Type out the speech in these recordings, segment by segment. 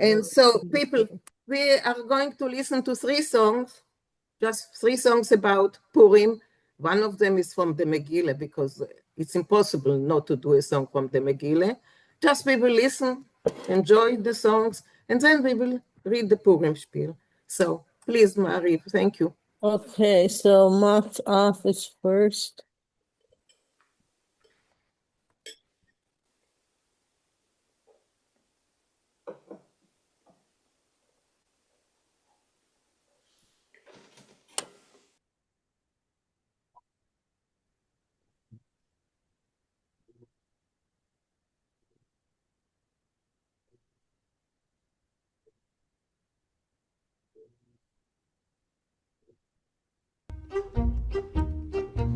And so people, we are going to listen to three songs, just three songs about Purim. One of them is from the Megillah because it's impossible not to do a song from the Megillah. Just we will listen, enjoy the songs, and then we will read the Purim spiel. So please, Marie, thank you. Okay, so Moth Off is first.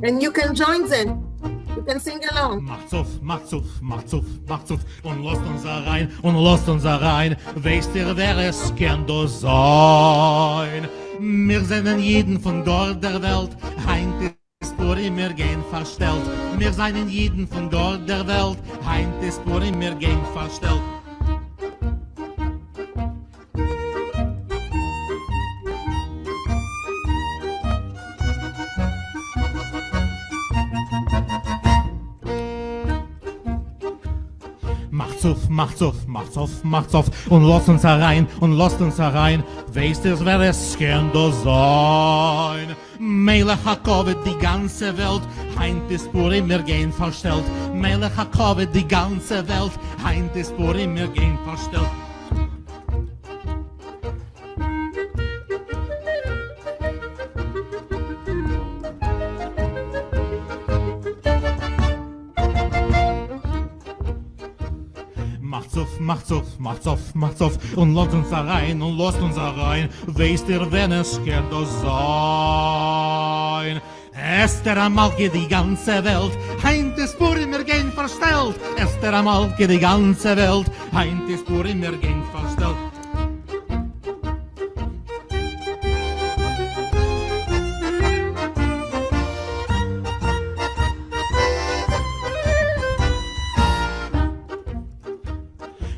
And you can join them. You can sing along. Macht's auf, macht's auf, macht's auf, macht's auf und lasst uns rein, und lasst uns rein. Weißt ihr, wer es kann da sein? Wir sind jeden von dort der Welt, heint ist Purim, wir gehen verstellt. Wir sind jeden von dort der Welt, heint ist Purim, wir gehen verstellt. Macht's auf, macht's auf, macht's auf, macht's auf und lasst uns herein, und lasst uns herein. Weißt ihr, wer es kann da sein? Melech HaKovet, die ganze Welt, heint ist Purim, wir gehen verstellt. Melech HaKovet, die ganze Welt, heint ist Purim, wir gehen verstellt. Macht's auf, macht's auf, macht's auf, macht's auf und lasst uns rein, und lasst uns rein. Weißt ihr, wenn es kann das sein? Esther Amalke, die ganze Welt, heint ist Purim, wir gehen verstellt. Esther Amalke, die ganze Welt, heint ist Purim, wir gehen verstellt.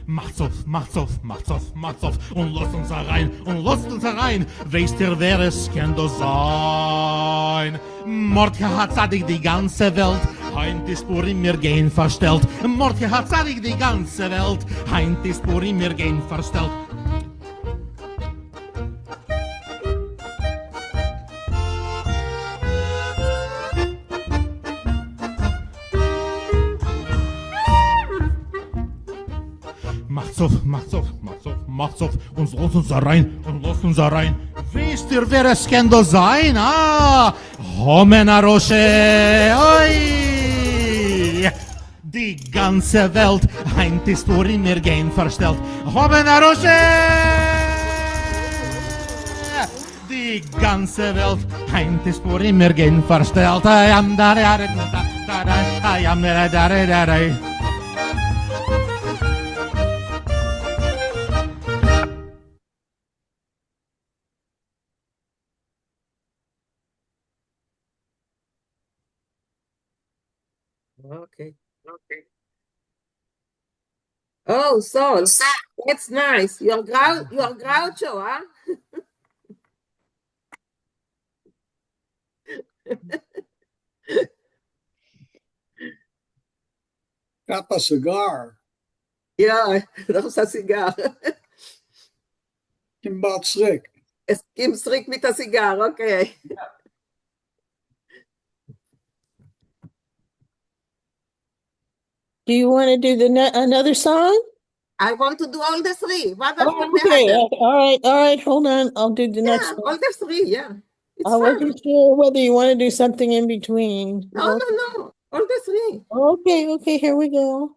Macht's auf, macht's auf, macht's auf, macht's auf und lasst uns rein, und lasst uns rein. Weißt ihr, wer es kann da sein? Mordke hat zadig die ganze Welt, heint ist Purim, wir gehen verstellt. Mordke hat zadig die ganze Welt, heint ist Purim, wir gehen verstellt. Macht's auf, macht's auf, macht's auf, macht's auf und lasst uns rein, und lasst uns rein. Wisst ihr, wer es kann da sein? Ah, Homen Aroshe, oi! Die ganze Welt, heint ist Purim, wir gehen verstellt. Homen Aroshe! Die ganze Welt, heint ist Purim, wir gehen verstellt. Ayam da da da da da, ayam da da da da. Okay. Oh, Saul, that's nice. You're Groucho, huh? Got the cigar. Ja, dat is een sigaar. Kimbal Slick. Es gibt Strick mit der Zigarre, okay. Do you want to do another song? I want to do all the three. What else Oh, will they okay. have? All right. Hold on. I'll do the next Yeah, one. all the three, yeah. It's I fun. wasn't sure whether you want to do something in between. No, all the three. Okay. Here we go.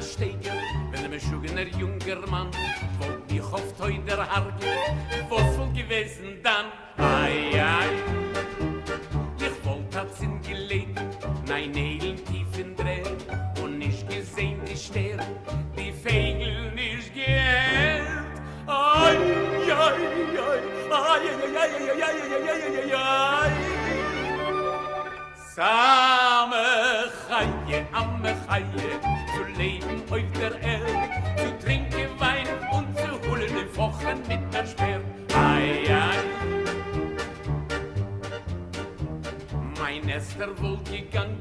a Steiger, wenn ein beschugener junger Mann wollt mich auf Teuder hargen, was wohl gewesen dann? Ai, ai, ich wollt hat's in gelegen, nein, Elen tief in Dreh, und nicht gesehen die Sterne, die Vögel nicht gehört. Ai, ai, ai, ai, ai, ai, ai, ai, ai, ai, ai, ai. Same Chaie, amme Chaie, zu leben auf der Erde, zu trinken Wein und zu holen den Fochen mit der Speer. Ai, ai. Mein Esther wohl gegangen,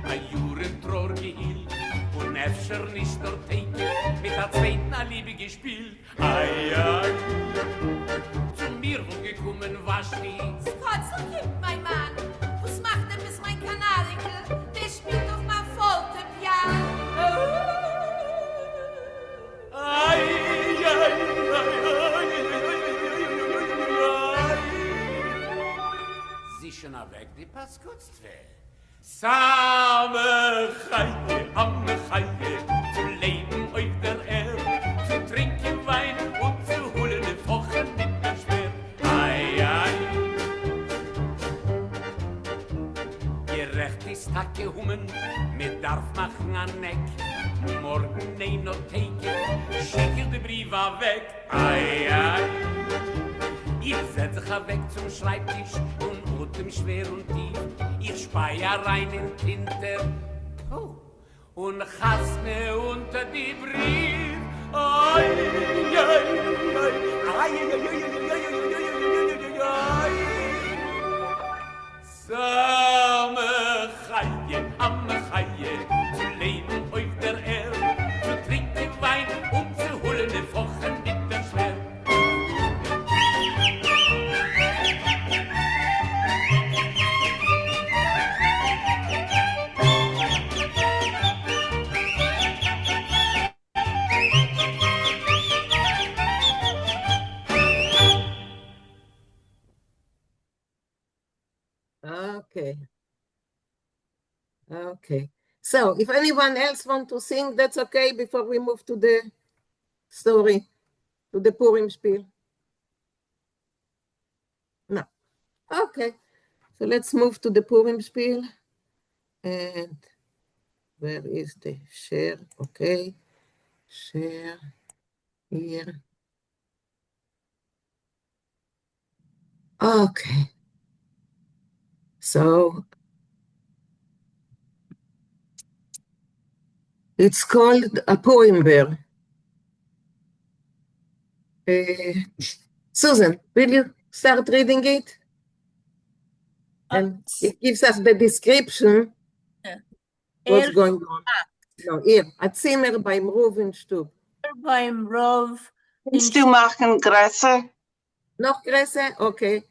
a Juren Tror gehielt, und öfter nicht dort Teke, mit der zweiten a Liebe gespielt. Ai, ai. Zu mir wohl gekommen war stets. Potzelkind, mein Mann, was macht denn bis mein Kanadikel? Der spielt auf mein Fortepiano. Ai, ai, ai, ai, ai. Sie schon weg, die Paskutstwe. Same Chaie, amme Chaie, zu leben auf der Erde, zu trinken Wein und zu holen den Fochen mit der Speer. Ai, ai. Gerecht ist Hacke Hummen, mir darf machen an Neck. Morgen nein noch Teke, schicke de Brief weg. Ai, ai. Ich setz sich weg zum Schreibtisch und Atem schwer und tief. Ich spei rein in Tinte und chass mir unter die Brief. Ai, ai, ai, ai, ai, ai, ai, ai. Same Chaie, amme Chaie, zu leben auf der Erde, zu trinken Wein und zu holen den Fochen mit der Schwert. Okay. Okay. So if anyone else want to sing, that's okay before we move to the story, to the Purim spiel. No. Okay. So let's move to the Purim spiel. And where is the share? Okay. Share here. Okay. So it's called a poem bear. Susan, will you start reading it? And it gives us the description what's going on. No, hier, ein Zimmer beim Rov in Stub. Beim Rov. Kannst du machen größer? Noch größer? Okay.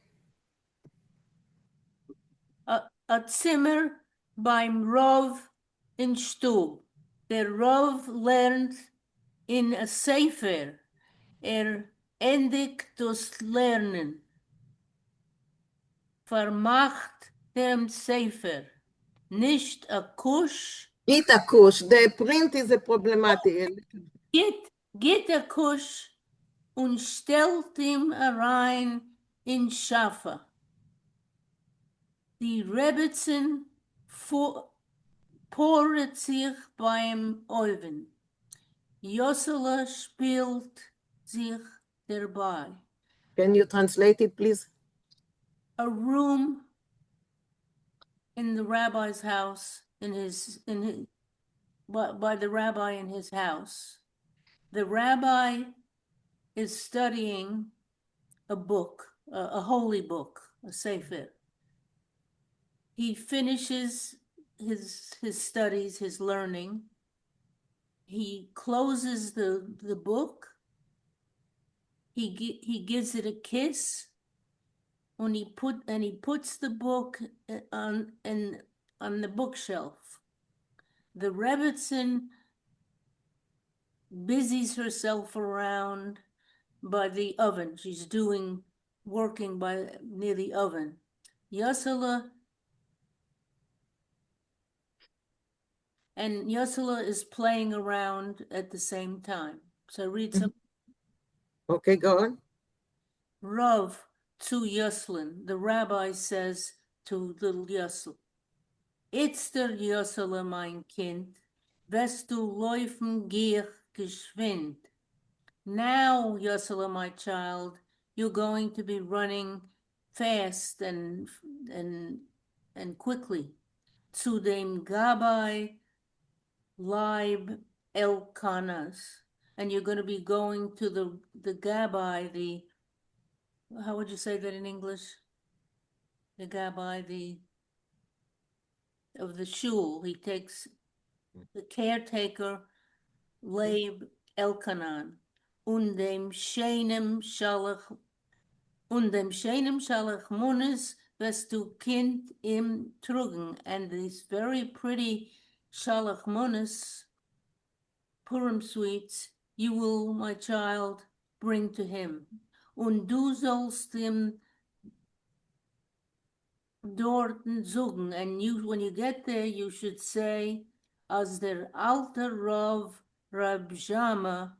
A Zimmer beim Rov in Stub. Der Rov lernt in a Sefer. Endigt das Lernen. Vermacht dem Sefer. Nicht a Kusch. Nicht a Kusch. The print is a problematic. Geht a Kusch und stellt ihm rein in Schaffe. Die Rebbetzin poret sich beim Oven. Josela spielt sich dabei. Can you translate it, please? A room in the rabbi's house, by the rabbi in his house. The rabbi is studying a book, a holy book, a sefer. He finishes his studies, his learning. He closes the book. He gives it a kiss, and he puts the book on the bookshelf. The Rebbetzin busies herself around by the oven. She's working near the oven. Yosela and Yosela is playing around at the same time. So read some. Okay, go on. Rav to Yoselin, the rabbi says to little Yosel, It's der Yosela, mein Kind, wirst du laufen gier geschwind. Now, Yosela, my child, you're going to be running fast and quickly. Zu dem Gabai Leib Elkanas. And you're going to be going to the Gabai, how would you say that in English? The Gabai, of the shul. He takes the caretaker, Leib Elkanan. Und dem Shenem Shalach Munis wirst du Kind im trugen. And these very pretty Shalach Munis, Purim sweets, you will, my child, bring to him. Und du sollst ihm dorten zugen. And you, when you get there, you should say, as der alte Rav Rab Jama,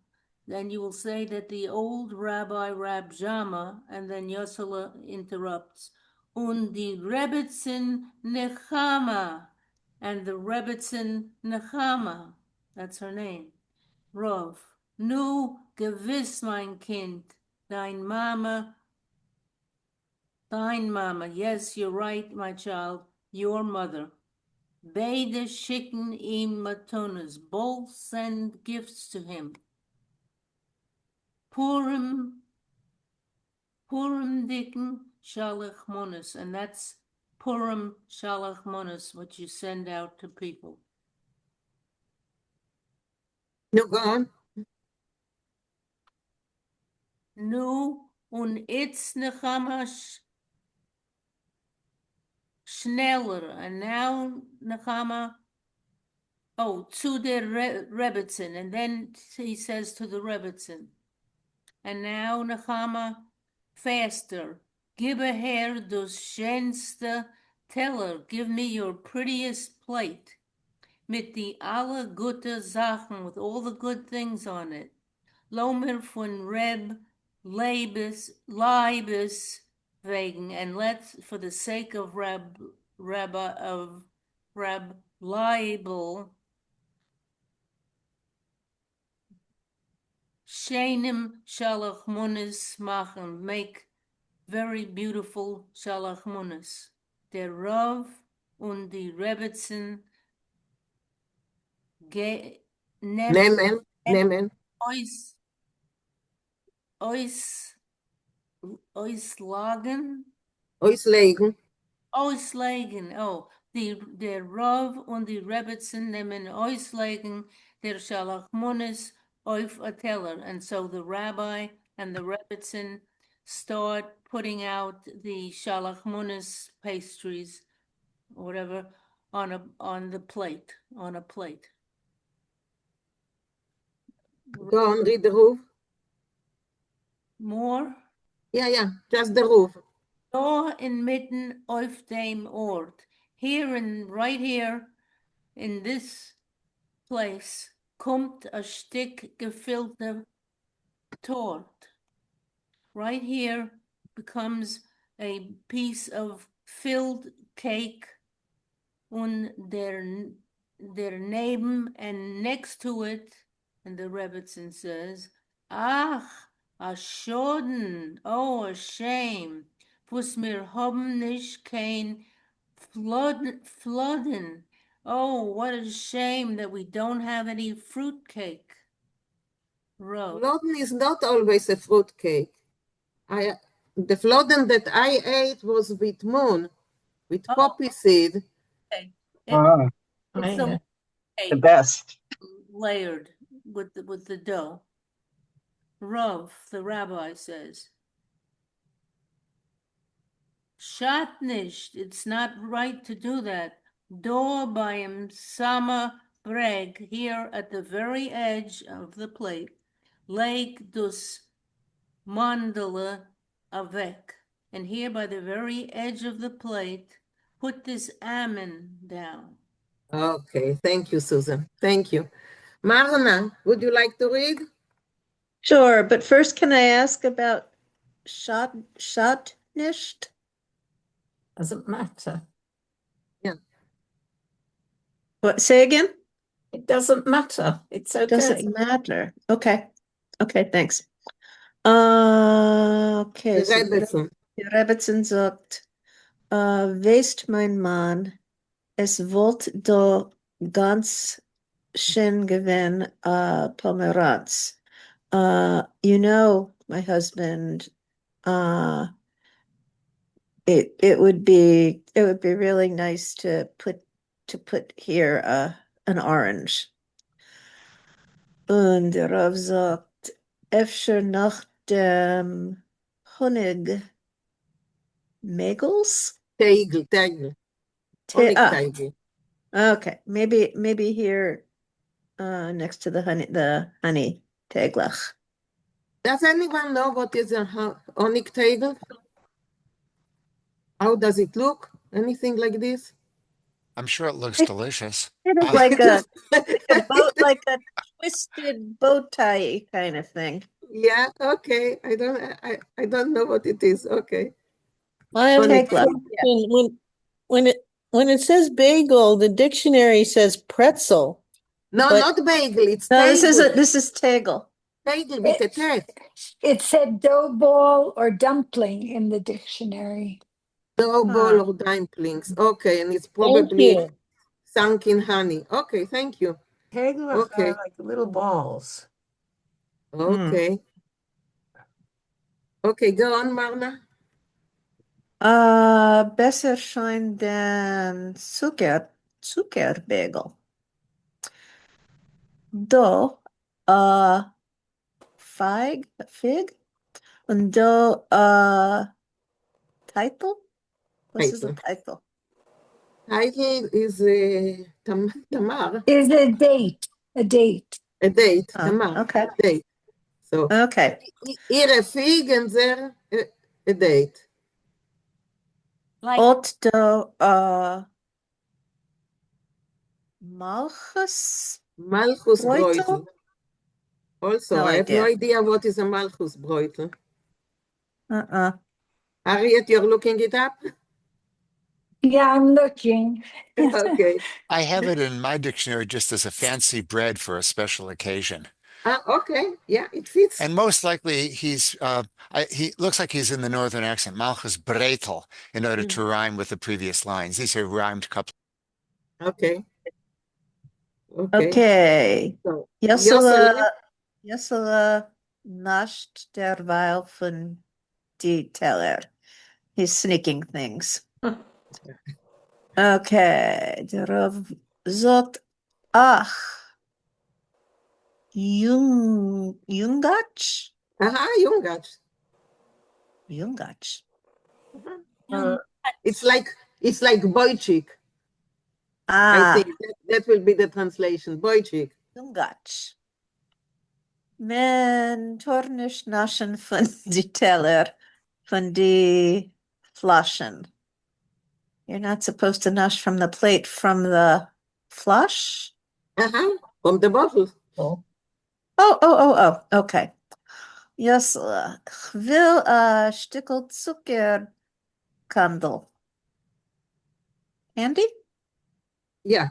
then you will say that the old Rabbi Rab Jama, and then Yosela interrupts, und die Rebbetzin Nechama, and the Rebbetzin Nechama, that's her name, Rav, nu gewiss, mein Kind, dein Mama, yes, you're right, my child, your mother. Beide schicken ihm Matonas, both send gifts to him. Purim dicken Shalach Monas, and that's Purim Shalach Monas, what you send out to people. No, go on. Nu und it's Nechama schneller, and now Nechama, zu der Rebbetzin, and then he says to the Rebbetzin, and now Nechama, faster, gib her das schönste Teller, give me your prettiest plate, mit die alle gute Sachen, with all the good things on it, Lomer von Reb Leibes wegen, and let's, for the sake of Reb Leibel, Shenim Shalach Munis machen, make very beautiful Shalach Munis. Der Rav und die Rebbetzin Nehmen. Auslegen. Der Rav und die Rebbetzin nehmen auslegen der Shalach Munis auf a teller. And so the rabbi and the Rebbetzin start putting out the Shalach Munis pastries, whatever, on a plate. Go on, read the roof. More? Yeah, just the roof. Da inmitten auf dem Ort. Right here, in this place, kommt a Stück gefüllte Tort. Right here becomes a piece of filled cake, und der neben and next to it, and the Rebbetzin says, Ach, a Schoden, a shame, was mir haben nicht kein Flodden. Oh, what a shame that we don't have any fruit cake. Flodden is not always a fruit cake. The flodden that I ate was with moon, with poppy seed. Okay. It's the best. Layered with the dough. Rav, the rabbi, says, Shat nicht, it's not right to do that. Do bayim sama breg, here at the very edge of the plate, leg dus mandala avek. And here by the very edge of the plate, put this almond down. Okay, thank you, Susan. Thank you. Marna, would you like to read? Sure, but first, can I ask about Schotnischt? Doesn't matter. Yeah. What, say again? It doesn't matter. It's okay. Doesn't matter. Okay. Okay, thanks. Okay, so Rebbetzin. Rebbetzin sagt, weest mein Mann, es wollt do ganz schön gewinn Pomeranz. You know, my husband, it would be really nice to put here an orange. Und der Rav sagt, efter nach dem Honig Megels? Teigel. Honigteigel. Okay, maybe here next to the honey teglach. Does anyone know what is a honigteigel? How does it look? Anything like this? I'm sure it looks delicious. It is like a like a twisted bow tie kind of thing. Yeah, okay. I don't know what it is. Okay. I have a Tegla. question. When it says bagel, the dictionary says pretzel. No, But- not bagel. It's No, teigel. this is tegel. Teigel with a T. It said dough ball or dumpling in the dictionary. Dough ball or dumplings. Okay, and it's probably sunk in honey. Okay, thank you. Teglach Okay. are like little balls. Okay. Okay, go on, Marna. Besser schein den Zuckerbagel. Do, fig, und do, title? What is the title? Title is Tamar. Is a date. A date. A date. Oh, Tamar. okay. Date. So Okay. here a fig and there a date. Like Ot do, Malchus? Malchus Bräutel? Bräutel. Also, No I have no idea. idea what is a Malchus Bräutel. Harriet, you're looking it up? Yeah, I'm looking. Okay. I have it in my dictionary just as a fancy bread for a special occasion. Okay. Yeah, it fits. And most likely he looks like he's in the northern accent, Malchus Bretel, in order to rhyme with the previous lines. These are rhymed couplet. Okay. Okay. So, Jossele nascht derweil von die Teller. He's sneaking things. Okay. Der Rav sagt, ach, Jungach? Aha, Jungach. Jungach. It's like Boychik. I think that will be the translation. Boychik. Jungach. Men tornisch naschen von die Teller, von die Flaschen. You're not supposed to nash from the plate, from the flush? From the bottle. Oh, okay. Yes, ich will a Stückel Zuckerkandel. Candy? Yeah.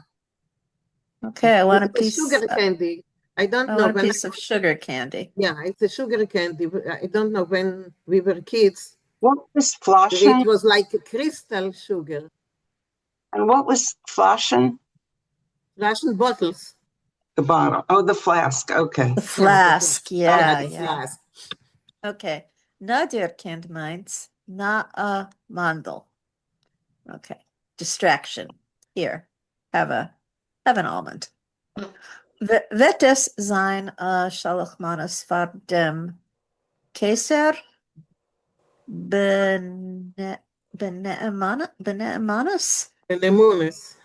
Okay, I want a It's piece. Sugar candy. I don't I know want a when. piece of sugar candy. Yeah, it's a sugar candy. I don't know when we were kids. What was Flaschen? It was like a crystal sugar. And what was Flaschen? Flaschen bottles. The bottle. Oh, the flask. Okay. The flask, yeah. The flask. Okay. Nadir kennt meins. Na a mandel. Okay. Distraction. Here. Have an almond. Wird es sein Shalachmanas vor dem Keser Beneemanis? Benemunis.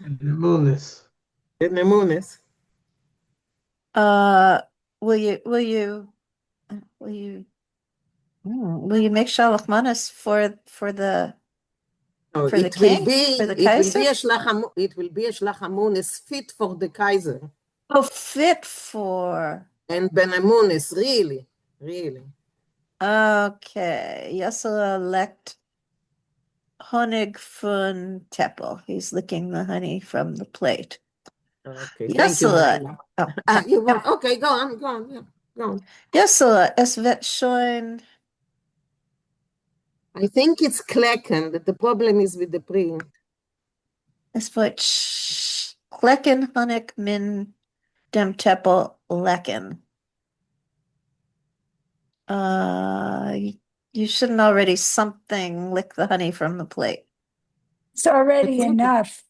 Will you make Shalachmanas for the Oh, For the king? For the Kaiser? It will be a Shlach Amunis fit for the Kaiser. Oh, fit for. And Ben Amunis, really, really. Okay. Yosel elect Honig von Teppel. He's licking the honey from the plate. Okay, thank you, Marina. Oh. You want, okay, go on, yeah, go on. Yosel, es wird schon. I think it's Klecken. The problem is with the print. Es wird Klecken Honig min dem Teppel lecken. You shouldn't already something lick the honey from the plate. It's already enough.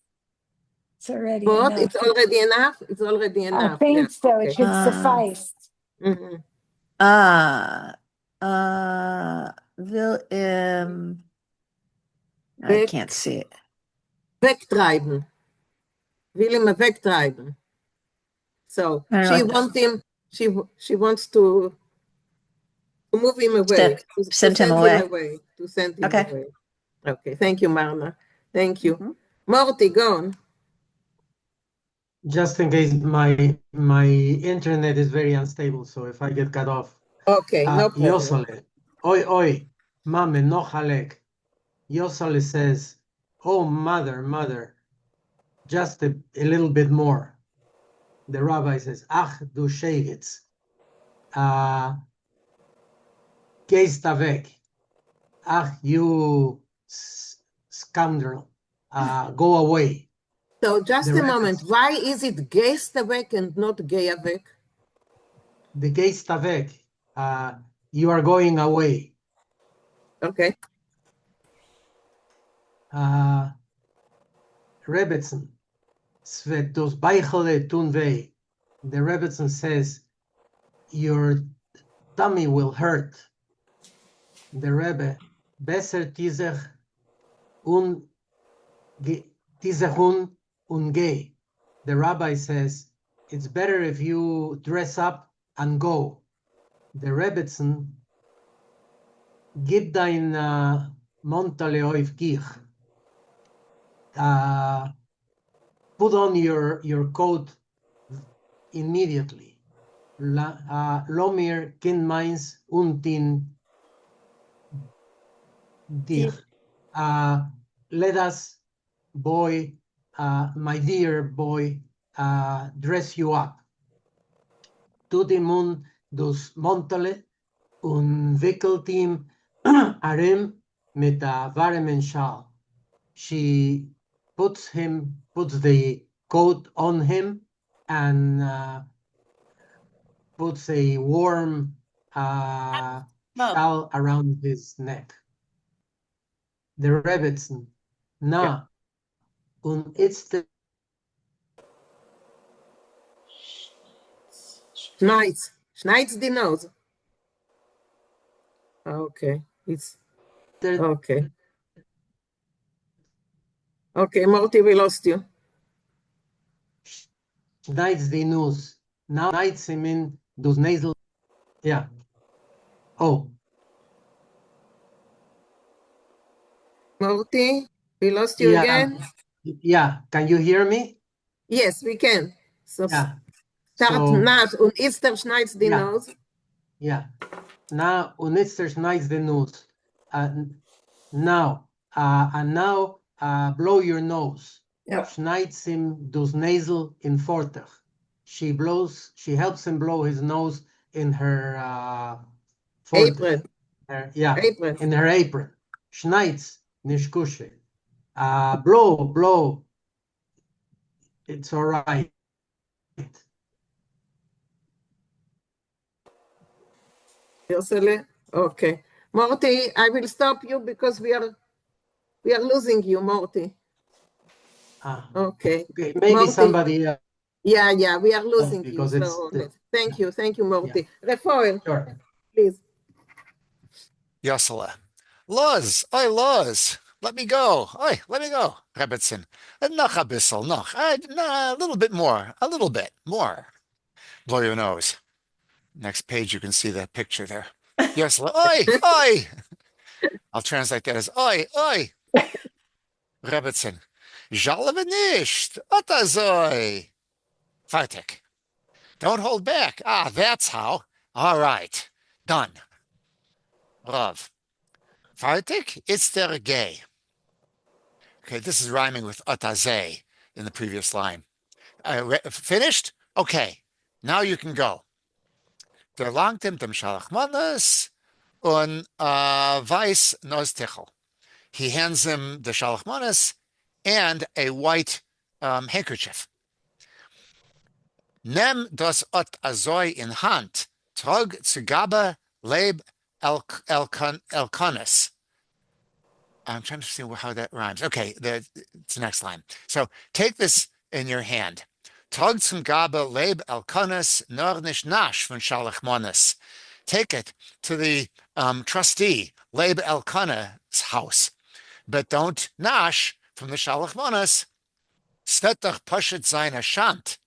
It's already But enough. it's already enough? It's already enough. I think yeah. so. Okay. It should suffice. Mhm. Will I can't see it. Wegtreiben. Will him wegtreiben. So she wants him, she wants to move him away. To send him away. To send him away. Okay, thank you, Marna. Thank you. Morty, go on. Just in case my internet is very unstable, so if I get cut off. Okay, no problem. Yosale, oi, mame, no halek. Yosale says, oh, mother, just a little bit more. The rabbi says, ach, du shegetz. Gehst weg. Ach, you scoundrel. Go away. So just a moment. Why is it gehst weg and not geh weg? The gehst weg. You are going away. Okay. Rebbetzin. Svetos beichele tun weh. The Rebbetzin says, your tummy will hurt. The Rebbe, besser tizech un geh. The rabbi says, it's better if you dress up and go. The Rebbetzin, gib dein Montale oif gich. Put on your coat immediately. Lomir kin meins untin dich. Let us, boy, my dear boy, dress you up. Tudimun dus montale un Vinkl team arim mit a varemen shal. She puts the coat on him and puts a warm shawl around his neck. The Rebbetzin, na, und it's the Schneid's the nose. Okay, it's okay. Okay, Morty, we lost you. Schneids the nose. Now schneids him in those nasal. Yeah. Oh. Morty, we lost you again. Yeah. Can you hear me? Yes, we can. So yeah. Start nach und ist der schneids the nose. Yeah. Now und ist der schneids the nose. Now and now blow your nose. Schneids him those nasal in fortach. She helps him blow his nose in her apron. Apron. In her apron. Schneids nishkushe. Blow. It's all right. Okay. Morty, I will stop you because we are losing you, Morty. Okay. Maybe Morty. Somebody Yeah, we are losing you. So thank you, Morty. Yeah. Refoil, sure. Please. Yosele. Luz, Luz, let me go. Let me go. Rebbetzin. Noch a bissel, noch. A little bit more. A little bit more. Blow your nose. Next page, you can see that picture there. Yosele. Oi. I'll translate that as oi. Rebbitzin. Jalve nicht. Otazoi. Fertig. Don't hold back. Ah, that's how. All right. Done. Rav. Fertig. It's der gay. Okay, this is rhyming with otazei in the previous line. Finished? Okay. Now you can go. Der langt dem Shalachmanas und weiß Nostichel. He hands him the Shalachmanas and a white handkerchief. Nem das ot azoi in Hand, trog zugabe leb elkonis. I'm trying to see how that rhymes. Okay, it's the next line. So take this in your hand. Trog zum Gabe leb elkonis nor nicht nash von Shalachmanas. Take it to the trustee, Leb Elkanah's house, but don't nash from the Shalachmanas. Svetach pashet sein ashant.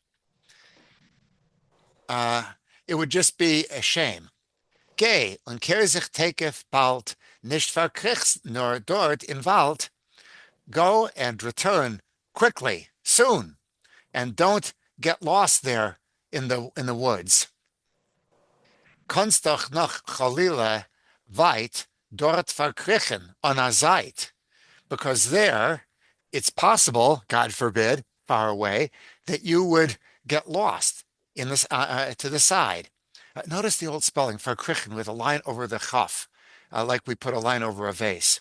It would just be a shame. Geh und kehr sich tekef bald, nicht verkriegst nor dort in Wald. Go and return quickly, soon, and don't get lost there in the woods. Kannst doch noch Chalila weit dort verkriechen on a Zeit, because there it's possible, God forbid, far away, that you would get lost in this to the side. Notice the old spelling, verkriechen, with a line over the chaf, like we put a line over a vase.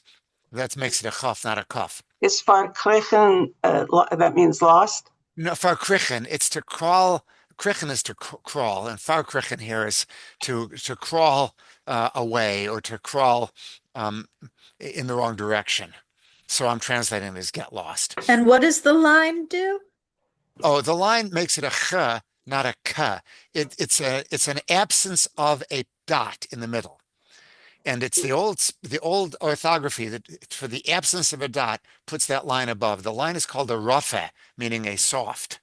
That makes it a chaf, not a kaf. Is verkriechen, that means lost? No, verkriechen, it's to crawl. Krichen is to crawl, and farkrichen here is to crawl away or to crawl in the wrong direction. So I'm translating as get lost. And what does the line do? Oh, the line makes it a ch, not a k. It's an absence of a dot in the middle, and it's the old orthography that for the absence of a dot puts that line above. The line is called a rafe, meaning a soft.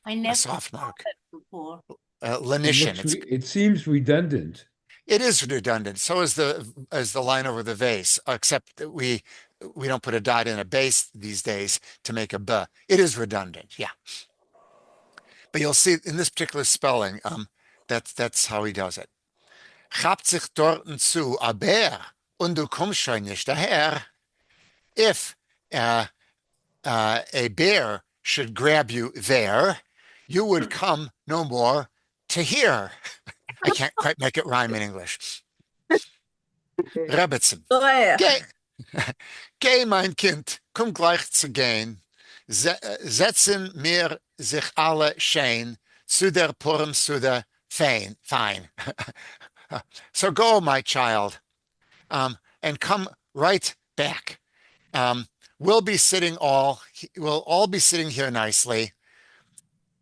I never a soft mark. Before. Lenition. It seems redundant. It is redundant. So is the line over the vase, except that we don't put a dot in a base these days to make a b. It is redundant, yeah. But you'll see in this particular spelling, that's how he does it. Chapt sich dorten zu a bear und du kommst schon nicht daher. If a bear should grab you there, you would come no more to here. I can't quite make it rhyme in English. Rebbitzin. Geh, mein Kind, komm gleich zu gehen. Setzen mir sich alle schön zu der Purim zu der Fine. So go, my child, and come right back. We'll all be sitting here nicely.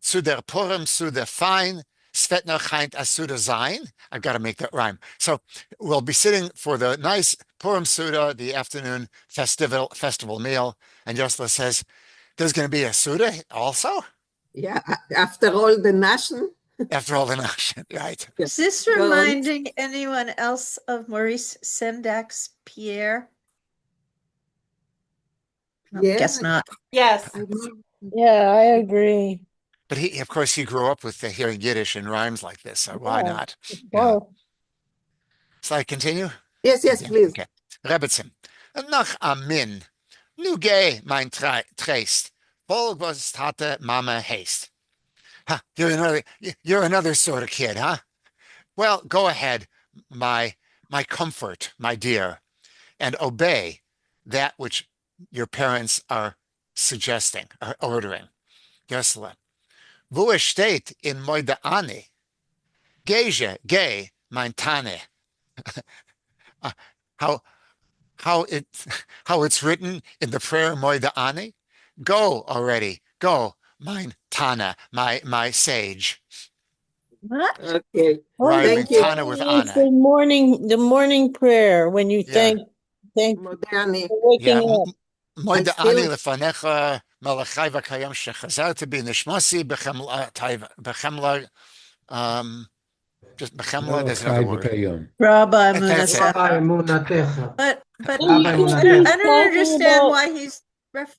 Zu der Purim, zu der Fein, Svetner Chaint Asuda Zain. I've got to make that rhyme. So we'll be sitting for the nice Purim Suda, the afternoon festival meal. And Yosla says, there's going to be a Suda also? Yeah, after all the nation. After all the nation, right. Is this reminding anyone else of Maurice Sendak's Pierre? No, Yeah. Guess not. Yes. Yeah, I agree. But of course, he grew up with hearing Yiddish and rhymes like this, so why Yeah, not? Well, So I continue? Yes, please. Okay. Rebbitzin. Noch amin. Nu geh, mein Treist. Volg was tate mama haste. Huh, you're another sort of kid, huh? Well, go ahead, my comfort, my dear, and obey that which your parents are suggesting, or ordering. Yosla. Wo es steht in Moide Ani, geh, mein Tane. How it's written in the prayer Moide Ani? Go already, go, mein Tana, my sage. What? Okay. Rhyming Thank you. Tana with It's Anna. the morning prayer when you thank Modani. for waking Yeah. up. Moide still- Ani lefanecha malachai v'kayam shechazarti b'nishmasi b'chemla just b'chemla. There's another word. Rabbi That's it. Munasecha. Munatecha. But Rabbi I Munatecha. don't understand why he's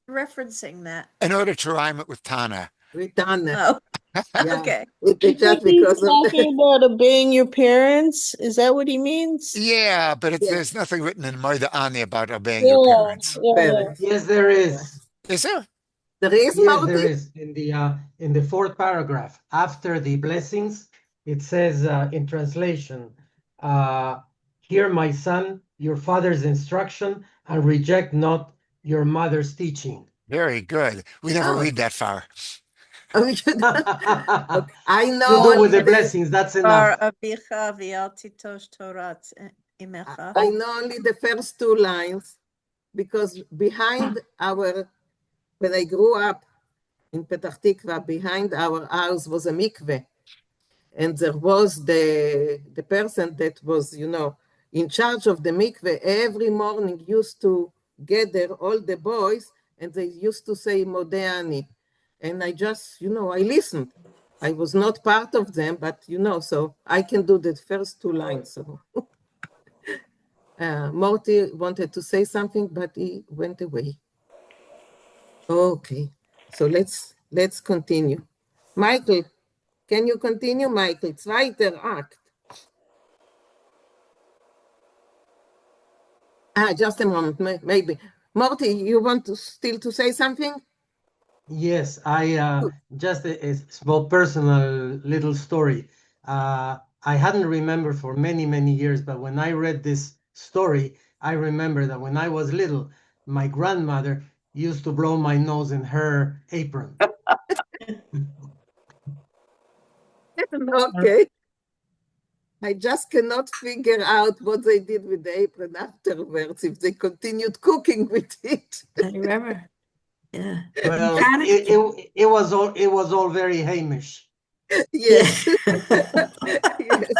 referencing that? In order to rhyme it with Tana. With Tana. Oh, Yeah. okay. Just because of talking about obeying your parents? Is that what he means? Yeah, but there's nothing written in Moida Ani about obeying Yeah, your parents. Yes, there is. Is there? There is, Yes, there Marty? is. In the fourth paragraph, after the blessings, it says in translation, hear my son, your father's instruction, and reject not your mother's teaching. Very good. We never Oh. read that far. Okay. I know You do with the only blessings, that's enough. I know only the first two lines because behind when I grew up in Petach Tikva, behind our house was a mikveh. And there was the person that was, in charge of the mikveh every morning used to gather all the boys and they used to say Modeani. And I just, I listened. I was not part of them, but, so I can do the first two lines. So Morty wanted to say something, but he went away. Okay, so let's continue. Michael, can you continue, Michael? Zweiter Akt. Just a moment, maybe. Morty, you want to still to say something? Yes, I just a small personal little story. I hadn't remembered for many, many years, but when I read this story, I remember that when I was little, my grandmother used to blow my nose in her apron. Okay. I just cannot figure out what they did with the apron afterwards, if they continued cooking with it. I remember. Yeah. Well, it was all very Hamish. Yes. Yes.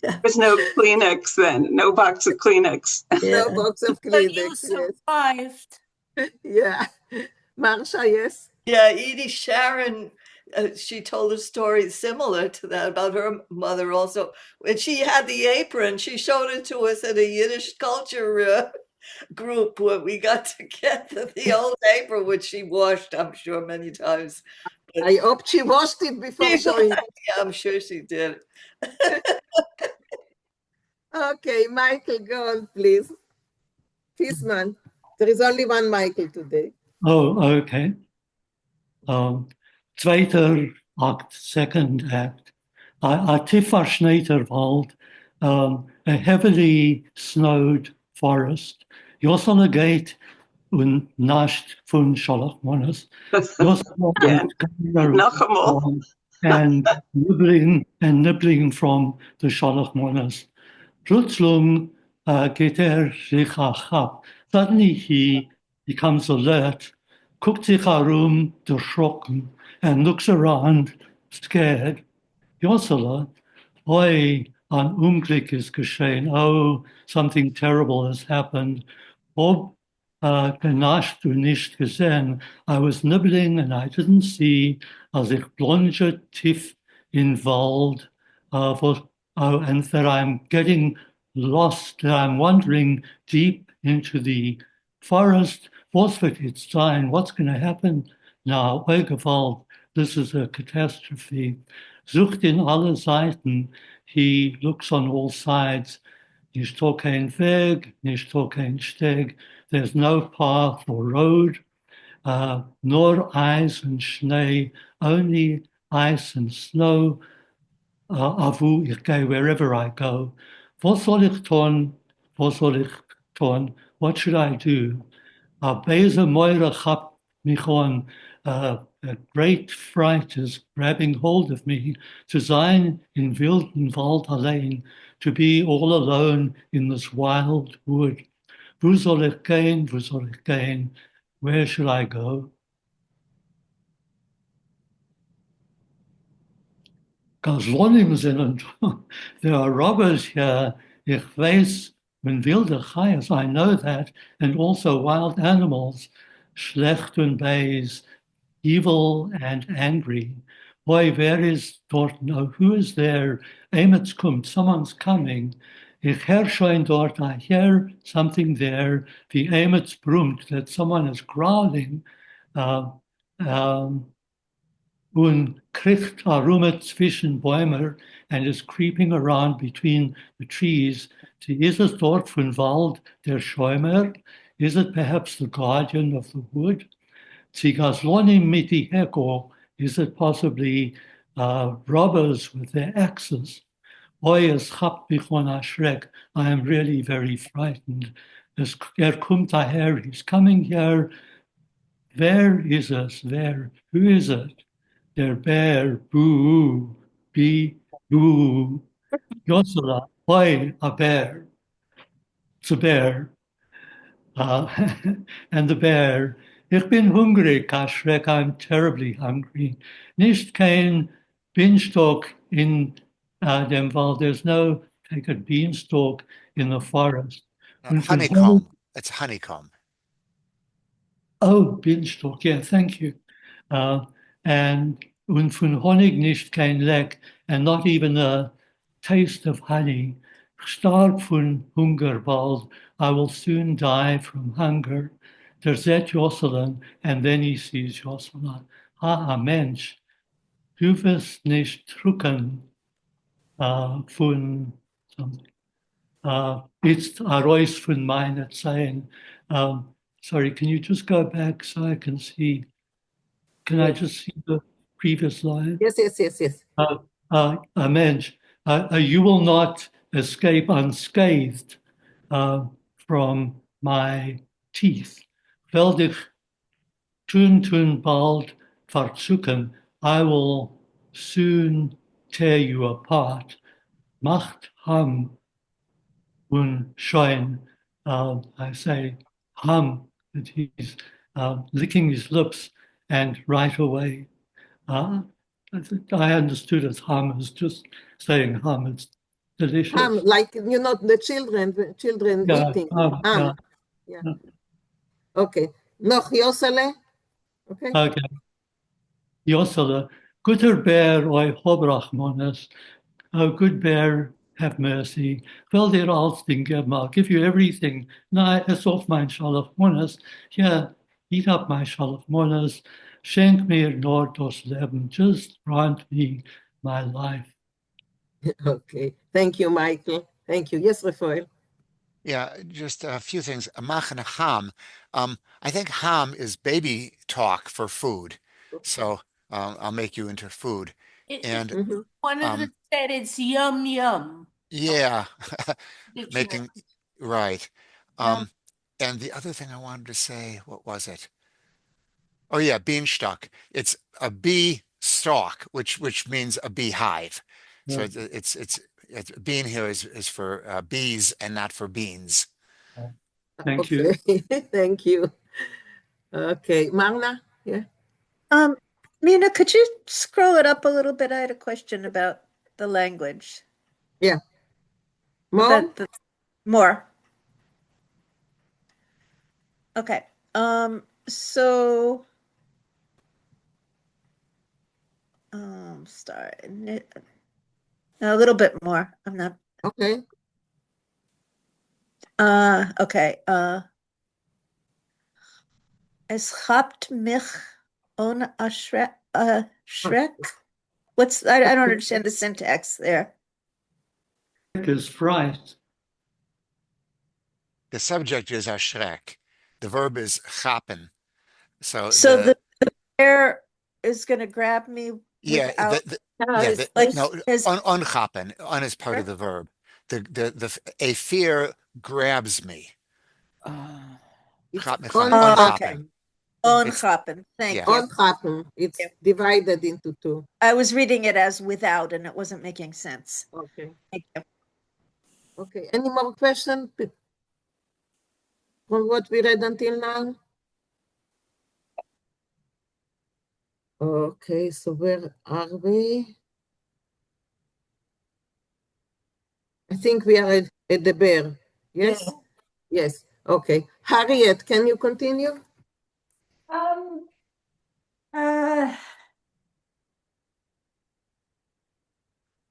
There's no Kleenex then, no box of Kleenex. No box of But you Kleenex, survived. Yeah. Marsha, yes? Yeah, Edie Sharon, she told a story similar to that about her mother also. When she had the apron, she showed it to us at a Yiddish culture group where we got together, the old apron, which she washed, I'm sure, many times. But I hope she washed it before showing it. yeah, I'm sure she did. Okay, Michael, go on, please. Fisman, there is only one Michael today. Oh, okay. Zweiter Act, second act. A tiefer Schneiterwald, a heavily snowed forest. Jossele gate und nascht von Schalachmonas. Yeah. And nibbling from the Schalachmonas. Plötzlich geht sich ab. Suddenly he becomes alert, guckt sich herum, erschrocken, and looks around, scared. Jossele, oi, ein Unglück ist geschehen. Oh, something terrible has happened. Ob genascht und nicht gesehen. I was nibbling and I didn't see, als ich plunge tief in Wald, and that I'm getting lost, that I'm wandering deep into the forest. Was wird jetzt sein? What's going to happen now? Oh, Gewalt, this is a catastrophe. Sucht in alle Seiten. He looks on all sides. Nicht so kein Weg, nicht so kein Steg. There's no path or road, nor ice and Schnee, only ice and snow. Avu, ich gehe wherever I go. Was soll ich tun? Was soll ich tun? What should I do? Beze Moira chap mich on. A great fright is grabbing hold of me. To sein in wilden Wald allein, to be all alone in this wild wood. Wo soll ich gehen? Wo soll ich gehen? Where should I go? Gaslonim sind, there are robbers here. Ich weiß, when wilde chayas, I know that, and also wild animals, schlecht und base, evil and angry. Boy, where is dort? No, who is there? Emetz kommt, someone's coming. Ich höre schon dort, I hear something there, wie Emmets brummt, that someone is growling, und kriegt herum zwischen Bäumen and is creeping around between the trees. Sie ist es dort von Wald der Schäumer? Is it perhaps the guardian of the wood? Sie gaslonim mit die Heko? Is it possibly robbers with their axes? Oi, es habt mich von Schreck. I am really very frightened. Kommt daher, he's coming here. Where is it? Where? Who is it? Der Bär, boo, be, boo. Josela, oi, a bear. It's a bear. And the bear, ich bin hungrig, Schreck, I'm terribly hungry. Nicht kein beanstalk in dem Wald. There's no take a beanstalk in the forest. Honeycomb. It's honeycomb. Oh, beanstalk, yeah, thank you. And von Honig nicht kein Leck, and not even a taste of honey. Starb von Hunger bald, I will soon die from hunger. Der zet Jocelyn, and then he sees Jocelyn. Ah, Mensch, du wirst nicht drucken von something. It's a Royce von meiner Zeit. Sorry, can you just go back so I can see? Can I just see the previous line? Yes. Mensch, you will not escape unscathed from my teeth. Wel dich tun bald verzucken, I will soon tear you apart. Macht ham un schein. I say ham, that he's licking his lips, and right away. I understood as ham as just saying ham. It's delicious. Ham, like the children Yeah, eating ham. Yeah. Okay. Noch Josele. Okay. Josele, guter bear oi hobrachmones. Oh, good bear, have mercy. Wel dir als ding geben, I'll give you everything. Na, es auf mein Schalachmones. Yeah, eat up my Schalachmones. Schenk mir nur das Leben. Just grant me my life. Okay. Thank you, Michael. Thank you. Yes, Raphael. Yeah, just a few things. Machen ham. I think ham is baby talk for food. So I'll make you into food. And One of them said it's yum yum. yeah, Dictionary. making right. And the other thing I wanted to say, what was it? Oh yeah, beanstalk. It's a bee stalk, which means a beehive. So it's bean here is for bees and not for beans. Thank you. Thank you. Okay, Magna. Yeah. Mina, could you scroll it up a little bit? I had a question about the language. Yeah. More? More. Okay. So start a little bit more. I'm not okay. Okay. Es habt mich on a Schreck. What's I don't understand the syntax there. Is fright. The subject is ashreck. The verb is chapen. So the bear is going to grab me. Yeah, unchapen. Un is part of the verb. A fear grabs me. Unchapen. Unchapen. Thank you. Unchapen. It's divided into two. I was reading it as without, and it wasn't making sense. Okay. Thank you. Okay. Any more questions from what we read until now? Okay, so where are we? I think we are at the bear. Yes? Yes. Okay. Harriet, can you continue?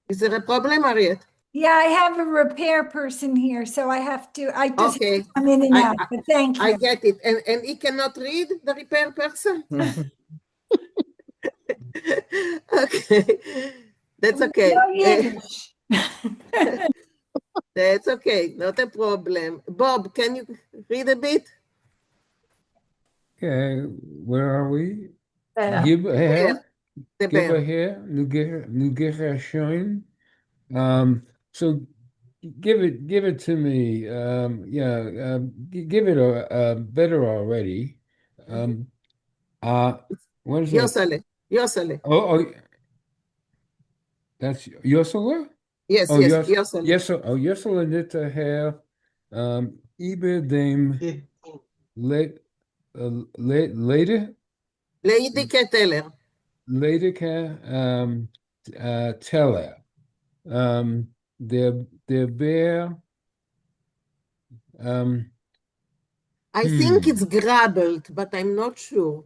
Is there a problem, Harriet? Yeah, I have a repair person here, so I have to, I just Okay. come in and out, but thank I you. get it. And he cannot read, the repair person? Okay. That's okay. No Yiddish. That's okay. Not a problem. Bob, can you read a bit? Okay, where are we? Yeah. Give a hair. The Give a bear. hair. Nugecha shine. So give it to me. Give it a better already. What is that? Yosale. Yosale. Oh, that's Yosala? Yes, Oh, yes, Yosale. Yosala nita hair. Ibe dem late later Lady Keteller. later teller. Their bear. I think it's grabbled, but I'm not sure.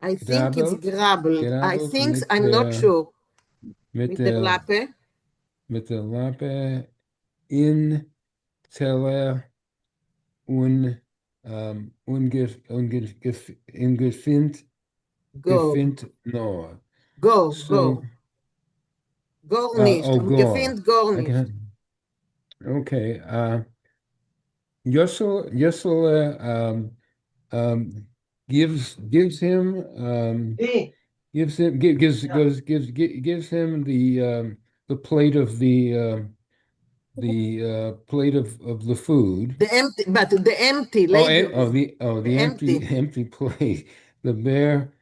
I think it's grabbled. I Grabbelt think, mit I'm not sure. mit Mit der Lappe. mit der Lampe in Teller in gefind Go. no. Go, So go. Gornished. Und go. gefind gornished. Okay. Yossel gives him gives him the plate of the plate of the food. The empty, but the empty lady. The empty plate. The bear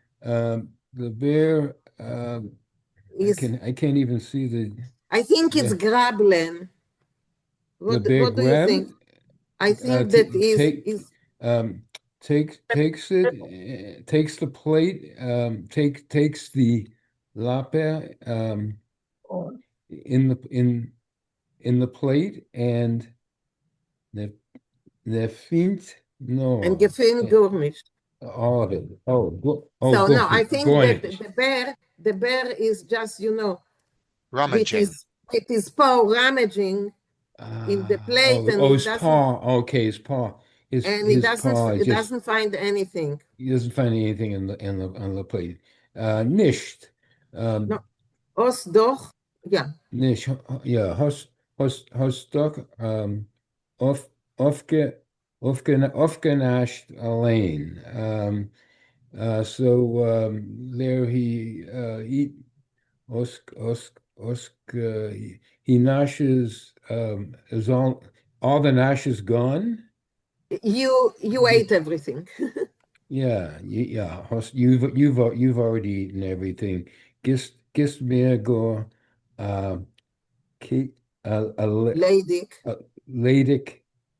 I can't even see the. I think it's grabblen. The bear What do you think? grabs. I think that is takes it, takes the plate, takes the lape in the plate and the fint no and gefind gornished. All of it. So no, I think that Gornish. the bear is just, Rummaging. with his paw rummaging in the plate, and his paw. Okay, his paw. His paw. It doesn't find anything. He doesn't find anything on the plate. Nicht. No. Os doch. Yeah. Nicht. Yeah. Hast doch aufgenascht allein. So there he he gnashes is all the gnash is gone. You ate everything. Yeah. You've already eaten everything. Gist mir go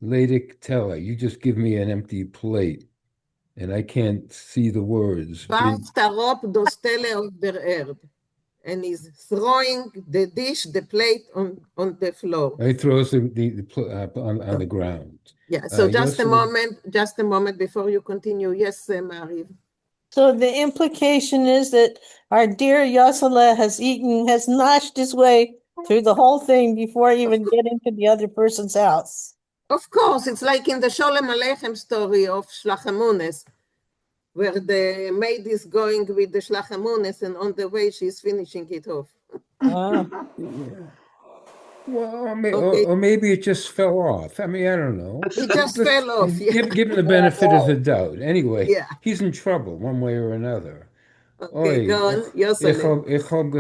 Ladic teller. You just give me an empty plate and I can't see the words. Warft tarop dos Teller auf der Erde, and he's throwing the dish, the plate on the floor. He throws the on the ground. Yeah, so just a moment before you continue. Yes, Mariv. So the implication is that our dear Yosele has noshed his way through the whole thing before even getting to the other person's house. Of course, it's like in the Sholem Aleichem story of Shlachamunes, where the maid is going with the Shlachamunes, and on the way she's finishing it off. Well, or maybe it just fell off. I mean, I don't know. It just fell off. Yeah. Give him the benefit of the doubt. Anyway, yeah. He's in trouble one way or another. Okay, go on. Ich hab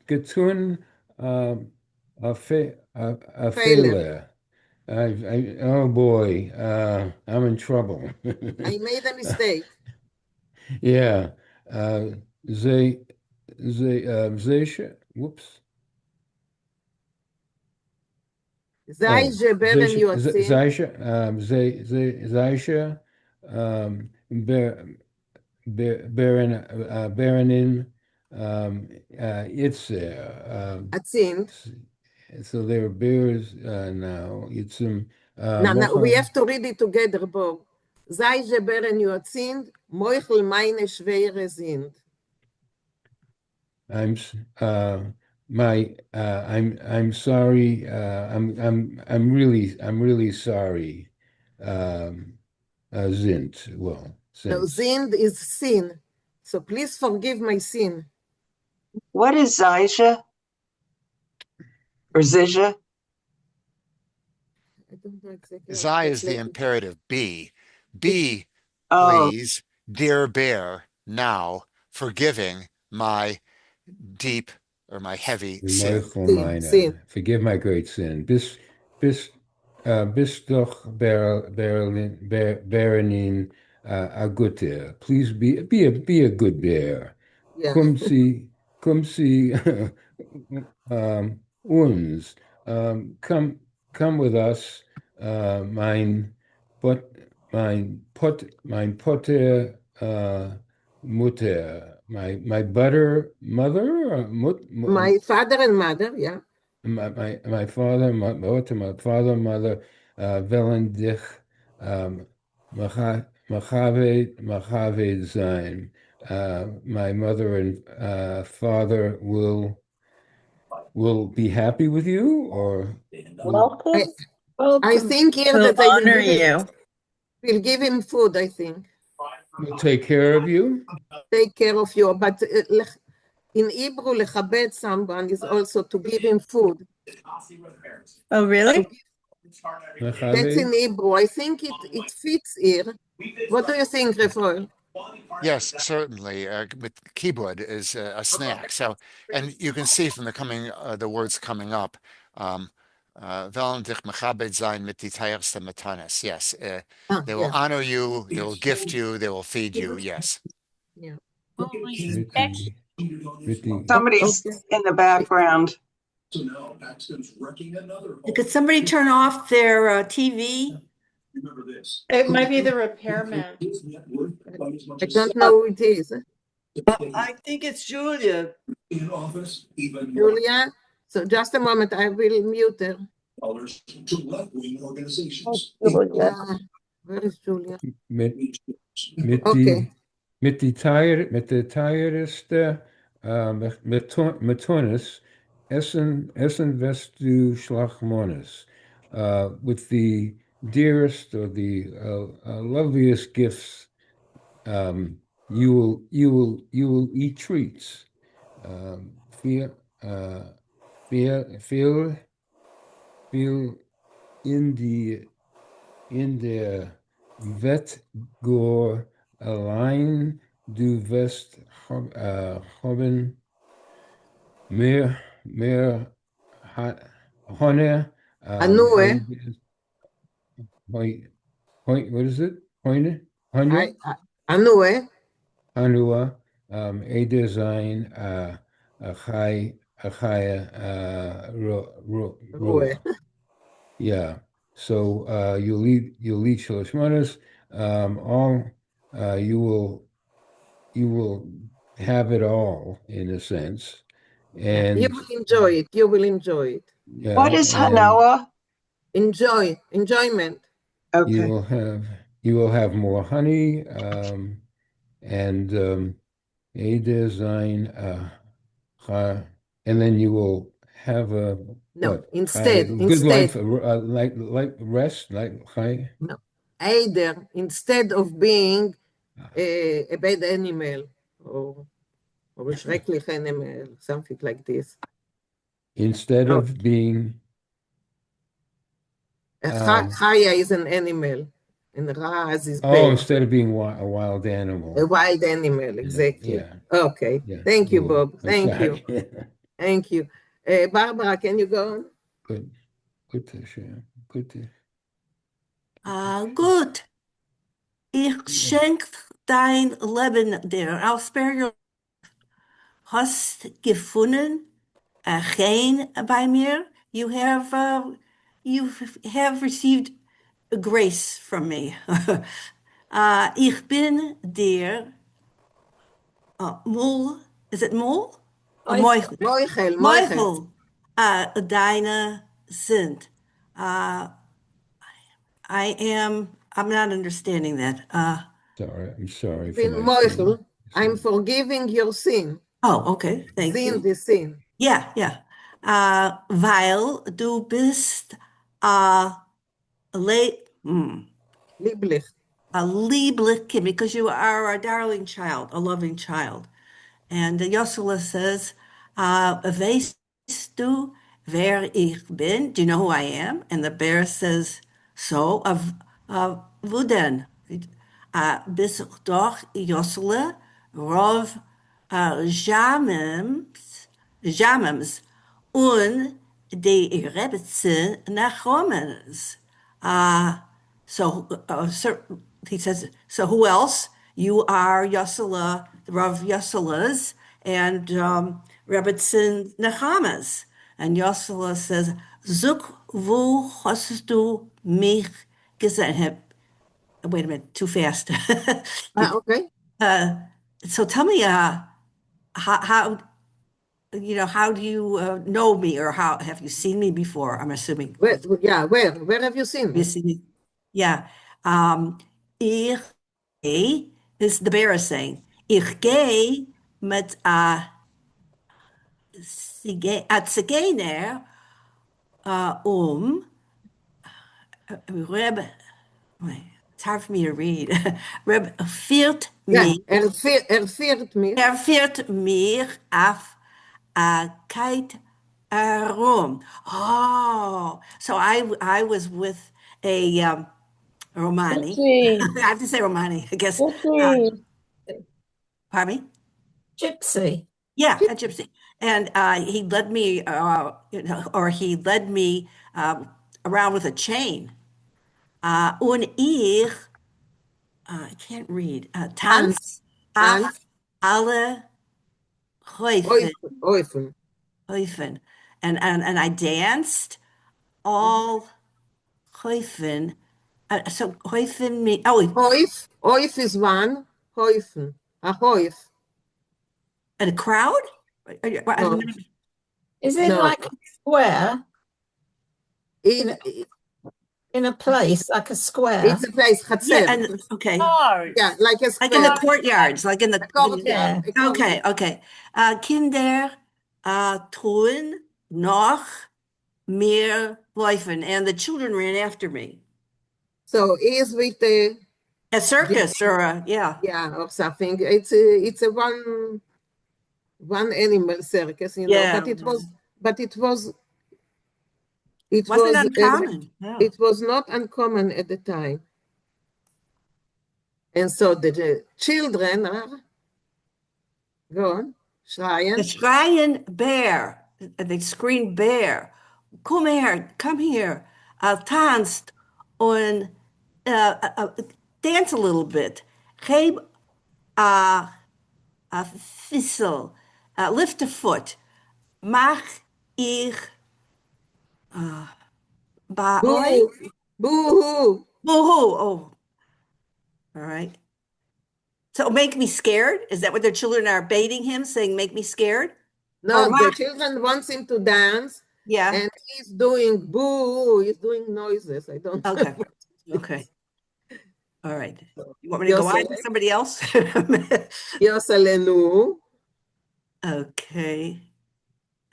getun a failure. Oh boy, I'm in trouble. I made a mistake. Yeah. Whoops. Zayshe beren yotzin. Zayshe berenin Itzer. Atzin. So there are bears now. Yitzim. Now we have to read it together, Bob. Zayshe beren yotzin, moichel meine schwere sind. I'm sorry. I'm really sorry. Sind. Well, No, since. Zind is sin. So please forgive my sin. What is Zijah? Or Zizha? I don't know exactly how to Zai is the translate it. imperative. Be. Be, Oh, please, dear bear, now forgiving my deep or my heavy sin. Sin. Forgive my great sin. Bis doch Berenin Agutir. Please be a good bear. Yeah. Come see uns. Come with us. Mein Potter Mutter. My butter mother. My father and mother, yeah. My father, mother, willen dich Machave sein. My mother and father will be happy with you, or Welcome. I think here We'll that they honor you. will give him food, I think. will take care of you. Take care of you. But in Hebrew, lechabed someone is also to give him food. Oh, really? That's in Hebrew. I think it fits here. What do you think, Refoel? Yes, certainly. With kibud is a snack. So, and you can see from the words coming up, "Velen dich mechabed sein mit die teierste matanas." Yes, they will honor you, they will gift you, they will feed you. Yes. Yeah. Will respect. somebody's in the background. Could somebody turn off their TV? It might be the repairman. I don't know who it is. I think it's Julia. Julia? So just a moment, I will mute her. Where is Julia? Okay. Mit der teuerste Metonis essen wirst du Schlachmonis. With the dearest or the loveliest gifts, you will eat treats. Feel in der Wettgor allein du wirst haben mehr Honor. Anue. What is it? Honor? Anue. Anua. A design. Achaya. Rua. Yeah. So you'll eat shalosh manos. All you will have it all in a sense, and you will enjoy it. You will enjoy it. Yeah, What is Hanoah? Enjoyment. Okay. You will have more honey, and a design, and then you will have a good life, like rest, like chai. No, either instead of being a bad animal or a schrecklich animal, something like this. Instead of being Chaya is an animal, and Raz is bad. Oh, instead of being a wild animal. A wild animal, exactly. Yeah. Okay. Yeah. Thank you, Ooh, Bob. I'm Thank sorry. you. Thank you. Barbara, can you go on? Good to share. Good to. Gut. Ich schenk dein Leben dir. I'll spare your. Hast gefunden geen bei mir. You have received a grace from me. Ich bin dir Mol. Is it Mol? Moichel. Moichel. Deine sind. I'm not understanding that. I'm sorry for Bin my Moichel, sin. I'm forgiving your sin. Oh, okay. Thank Sehen, you. die sehen. Yeah, yeah. Weil du bist Lieblich. a lieblich Kind, because you are a darling child, a loving child. And Joshua says, weißt du, wer ich bin? Do you know who I am? And the bear says, so, wo denn? Bist doch Joshua, Rov Jamems und die Rebbetzin Nachomens. He says, so who else? You are Yosela, the Rav Yoselas, and Rebbetzin Nechamas. And Yosela says, Zuk wo hast du mich gesehen? Wait a minute, too fast. Okay. So tell me, how how do you know me, or how have you seen me before? I'm assuming. Where have you seen me? Yeah. Ich gehe, is the bear is saying, ich gehe mit Zigener Reb, it's hard for me to read. Reb führt mich. Führt mich. Führt mich auf kite herum. Oh, so I was with a Romani. Gypsy. I have to say Romani, I guess. Gypsy. Pardon me? Gypsy. Yeah, a gypsy. And he led me, he led me around with a chain. Und ich, I can't read, tanz auf alle Häufen. Häufen. And I danced all Häufen. So Häufen mean, Häuf is one, Häufen. A Häuf. And a crowd? No. Is it like a square? In a place, like a square? It's a place, Yeah, and okay. Yeah, like a square. Like in the courtyards, like in the courtyard. Okay. Kinder tun noch mehr laufen, and the children ran after me. So is with a circus or or something. It's a one animal circus, but it was uncommon. It was not uncommon at the time. And so the children are, go on, schreien. Schreien bear. They scream bear. Come here. Tanzt und dance a little bit. Geef a fissel. Lift a foot. Mach ich Boo-hoo. Boo-hoo. Boo-hoo. Oh. All right. So make me scared? Is that what their children are baiting him, saying make me scared? No, the children wants him to dance. Yeah. And he's doing boo, he's doing noises. I don't know. Okay. All right. You want me to go on to somebody else? Yoselenu. Okay.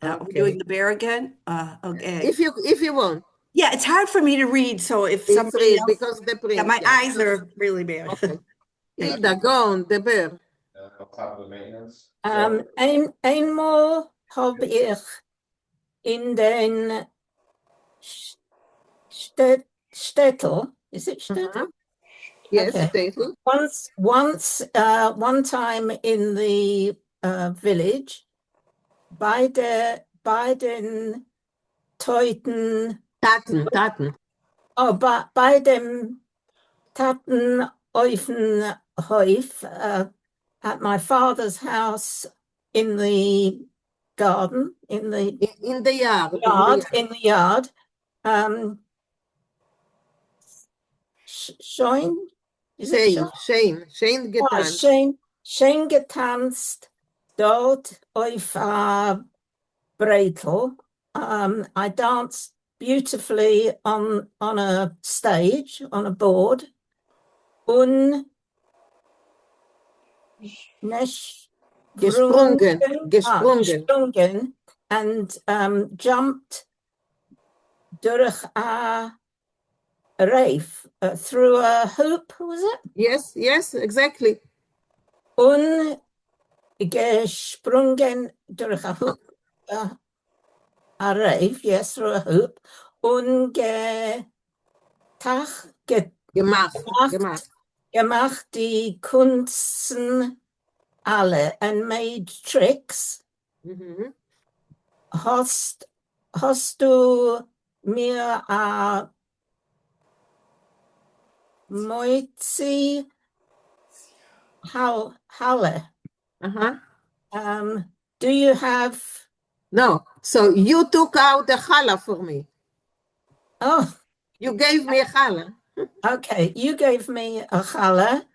We're doing the bear again? Okay. If you want. Yeah, it's hard for me to read, so if somebody else... Because the print, my eyes are really bad. Okay. Ida, go on, the bear. Einmal habe ich in den Städtel, is it Städtel? Yes, Städtel. One time in the village, bei den Taten. Oh, bei dem Tatenhäuf at my father's house in the garden, in the yard. Shane getanzt. Shane getanzt dort auf Breitel. I danced beautifully on a stage, on a board. Und gesprungen, and jumped durch a reef, through a hoop, was it? Yes, yes, exactly. Gesprungen durch a hoop, a reef, yes, through a hoop, gemacht die Kunsten alle and made tricks. Mhm. Hast du mir a Moitzi Halle? Do you have? No, so you took out the challah for me. Oh. You gave me a challah. Okay, you gave me a challah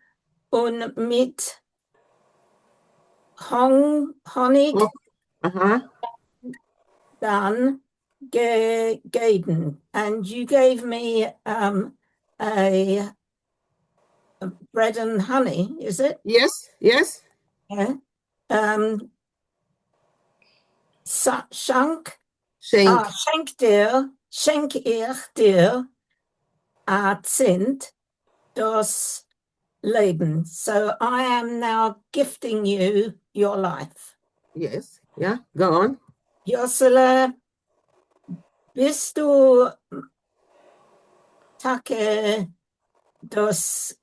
und mit Honig dann gegeben. And you gave me a bread and honey, is it? Yes, yes. Yeah. Schenk ich dir Zint das Leben. So I am now gifting you your life. Yes, yeah, go on. Josele, bist du Tage das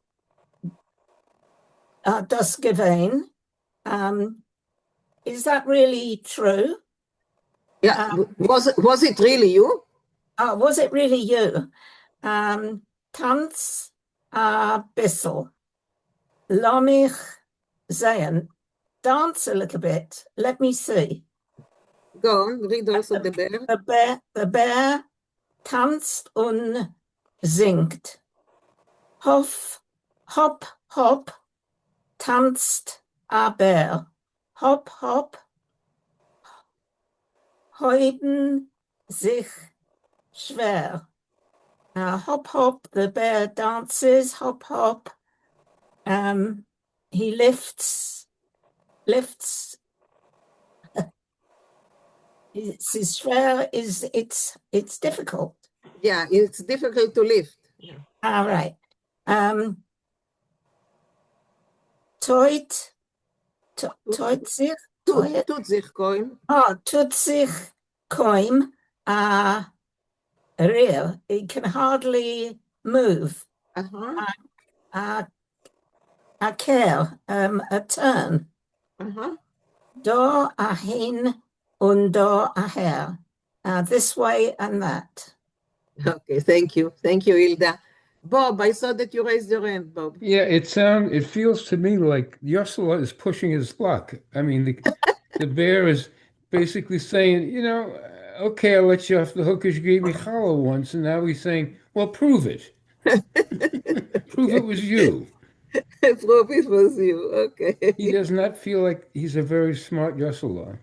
gewesen? Is that really true? Yeah, was it really you? Was it really you? Tanz a bissel. Lass mich sehen. Dance a little bit. Let me see. Go on, read also the bear. The bear tanzt und singt. Hop, hop, tanzt a Bär. Hop, hop, heuben sich schwer. Hop, hop, the bear dances. Hop, hop. He lifts. It's schwer. It's difficult. Yeah, it's difficult to lift. Yeah. All right. Tut sich koim. Tut sich koim rear. It can hardly move. A care, a turn. Da a hin und da a her. This way and that. Okay, thank you. Thank you, Hilda. Bob, I saw that you raised your hand, Bob. Yeah, it feels to me like Yossela is pushing his luck. I mean, the bear is basically saying, okay, I'll let you off the hook because you gave me challah once, and now he's saying, well, prove it. Prove it was you. Prove it was you. Okay. He does not feel like he's a very smart Yossela.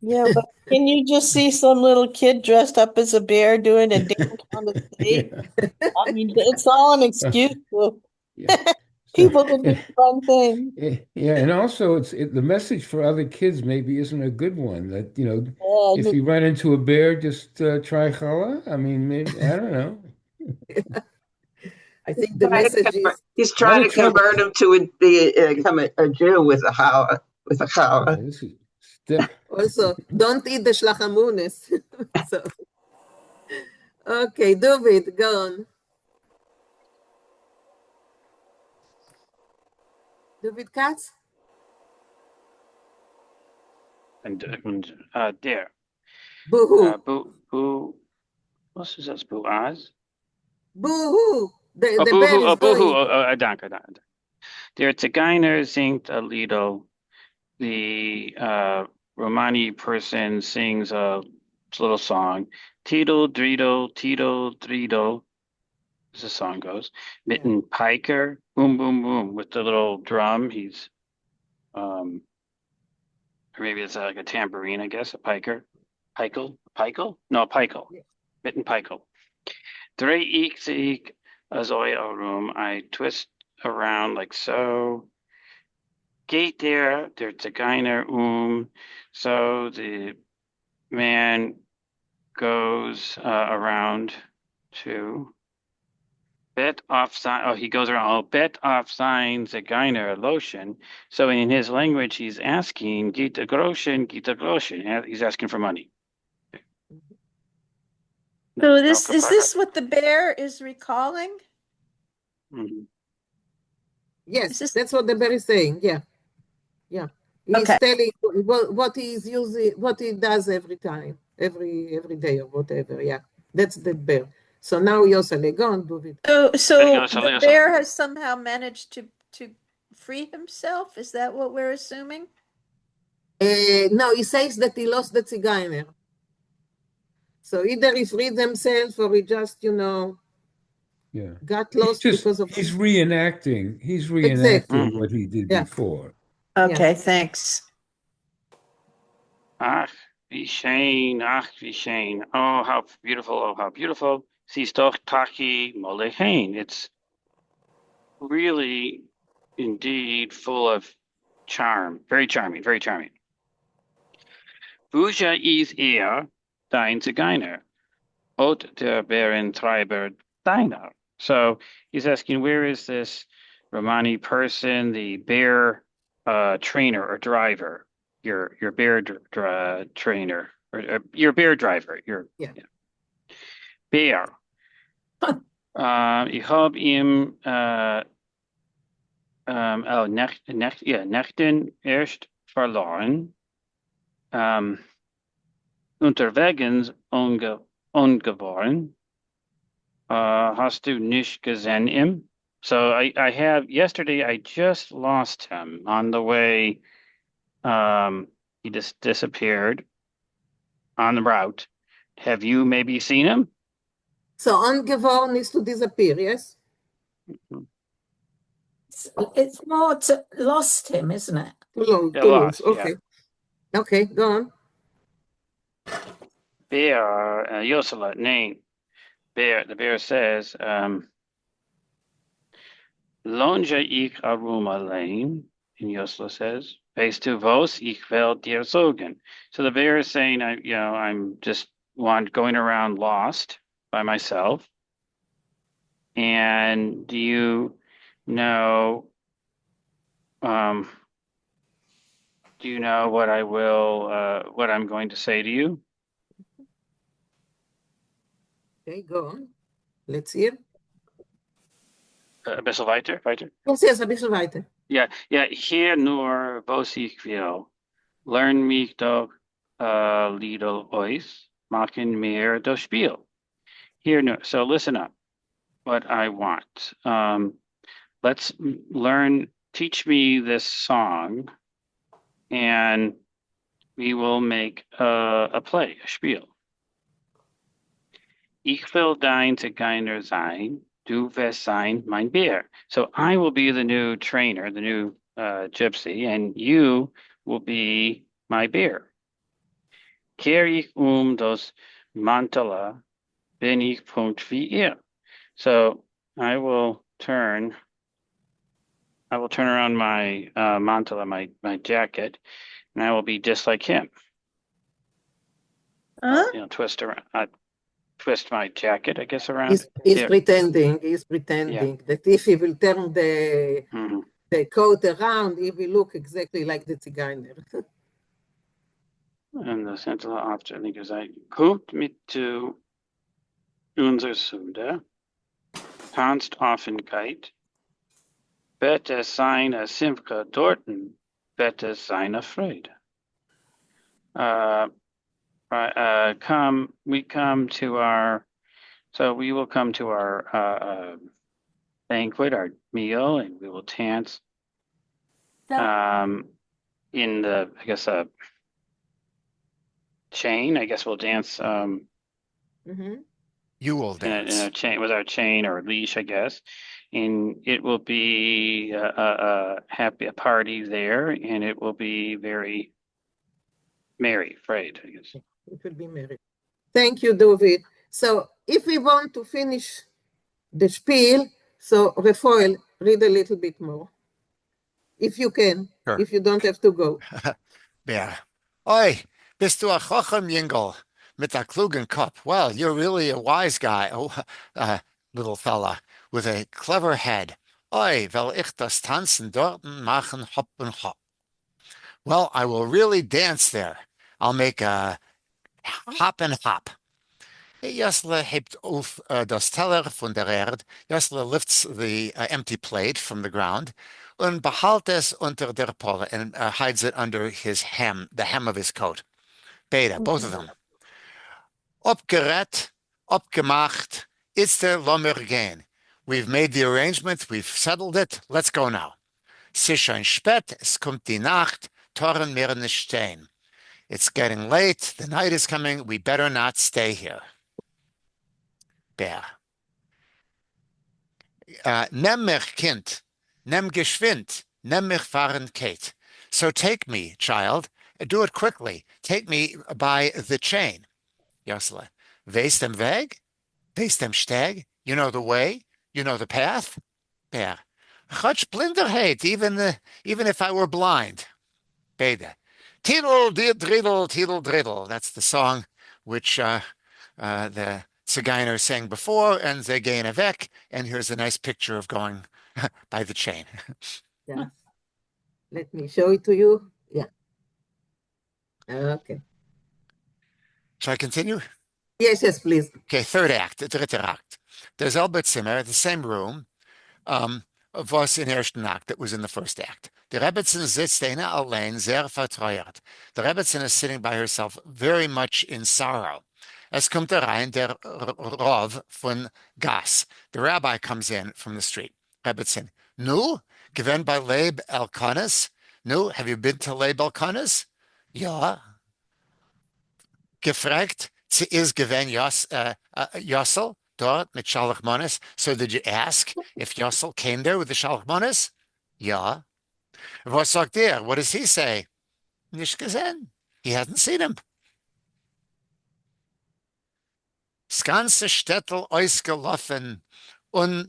Yeah, but can you just see some little kid dressed up as a bear doing a dance on the stage? I mean, it's all an excuse for people to do fun things. Yeah, and also the message for other kids maybe isn't a good one. That if you run into a bear, just try challah. I mean, maybe I don't know. I think the message is he's trying to convert him to become a Jew with a challah. Also, don't eat the shlachamunis. So, okay, David, go on. David Katz? And der. Boo-hoo. Boo. Was ist das? Boo-az? Boo-hoo. The bear is going. Danke. Der Tiginer singt a Lido. The Romani person sings a little song. Tito Drido, as the song goes. Mitten Piker, boom, boom, boom, with the little drum. He's, or maybe it's like a tambourine, I guess, a piker. Pikel? No, Pikel. Yeah. Mitten Pikel. Drei ik azoi room. I twist around like so. geht der Zigeuner so the man goes around to bet off sign. Oh, he goes around. Oh, bet off sign Zigeuner lotion. So in his language, he's asking Gita Groschen, Gita Groschen. He's asking for money. So is this what the bear is recalling? Mm-hmm. Yes, that's what the bear is saying. Yeah, yeah. He's telling what he's using, what he does every time, every day or whatever. Yeah, that's the bear. So now Yosale, go on, do it. So the bear has somehow managed to free himself. Is that what we're assuming? No, he says that he lost the Zigeuner. So either he freed himself or he just, got lost because of. He's reenacting. He's reenacting Exactly. what he did before. Okay, thanks. Ach, wie schön, ach, wie schön. Oh, how beautiful, oh, how beautiful. Siehst doch Taki Molechain. It's really, indeed, full of charm. Very charming, very charming. Buja is dein Zigeuner. Ot der Bärentreiber deiner. So he's asking, where is this Romani person, the bear trainer or driver? Your bear trainer or your bear driver. Bear. Ich habe ihm Nächten erst verloren. Unterwegs ungeboren. Hast du nicht gesehen him? So I have yesterday. I just lost him on the way. He just disappeared on the route. Have you maybe seen him? So ungeworn is to disappear, yes? It's more to lost him, isn't it? To lose. Okay. Yeah. Okay, go on. Bear, Yosela, name. Bear, the bear says, Longe ich allein, and Yosela says, Weißt du was, ich will dir sagen. So the bear is saying, I'm just going around lost by myself. And do you know what what I'm going to say to you? Okay, go on. Let's hear. Ein bisschen weiter? Yes, ein bisschen weiter. Ja, hier nur, was ich will. Lern mich doch Liedl aus, machen mir das Spiel. Here, no, so listen up. What I want. Let's teach me this song, and we will make a play, a Spiel. Ich will dein Zigeuner sein, du wirst sein mein Bär. So I will be the new trainer, the new gypsy, and you will be my bear. Kehr ich das Mantela, bin ich Punkt wie So I will turn around my mantela, my jacket, and I will be just like him. Twist my jacket, I guess, around. He's pretending that if he will turn the coat around, he will look exactly like the Zigeuner. And the central Aufstellung gesagt, kommt mit zu unser Sude, tanzt Offenkeit, wird es sein a Simcha dorten, wird es sein a Freude. We will come to our banquet, our meal, and we will dance in the, I guess, chain. I guess we'll dance You will dance. in a chain with our chain or leash, I guess. And it will be a party there, and it will be very merry, afraid, I guess. It will be merry. Thank you, David. So if we want to finish the spiel, so Rafael, read a little bit more. if you can, Sure. if you don't have to go. Bär. Oi, bist du a Chochem, Yingl, mit a klugen Kopf? Well, you're really a wise guy, little fella, with a clever head. Oi, will ich das Tanzen dorten machen, hopp und hopp? Well, I will really dance there. I'll make a hop and hop. Yosle hebt auf das Teller von der Erde. Yosle lifts the empty plate from the ground und behält es unter der Pole and hides it under his hem, the hem of his coat. Beide, both of them. Opgerät, opgemacht, it's der Lommer gehen. We've made the arrangement, we've settled it, let's go now. Sisch ein spät, es kommt die Nacht, toren mir nicht stehen. It's getting late, the night is coming, we better not stay here. Bär. Nimm mich, Kind, nimm geschwind, nimm mich fahren, Kate. So take me, child, do it quickly, take me by the chain. Yosle, weist dem Weg? Weist dem Steg? You know the way? You know the path? Bär. Chotsch blinderheit, even if I were blind. Beide. Tiddle, driddle, tiddle, driddle. That's the song which the Zigeuner sang before, and they gain a weg, and here's a nice picture of going by the chain. Yes. Let me show it to you. Yeah. Okay. Shall I continue? Yes, yes, please. Okay, third act, the dritte Act. Derselbe Zimmer, the same room, was in ersten Akt, that was in the first act. The Rebbetzin sitzt eine allein, sehr vertreuert. The Rebbetzin is sitting by herself, very much in sorrow. Es kommt rein der Rov von Gas. The rabbi comes in from the street. Rebbetzin, nu, gewinn bei Leib Elkonis? Nu, have you been to Leib Elkonis? Ja. Gefragt, sie ist gewinn Yossel dort mit Shalach Monis. So did you ask if Yossel came there with the Shalach Monis? Ja. Was sagt er? What does he say? Nicht gesehen. He hasn't seen him. Das ganze Städtel ausgelaufen und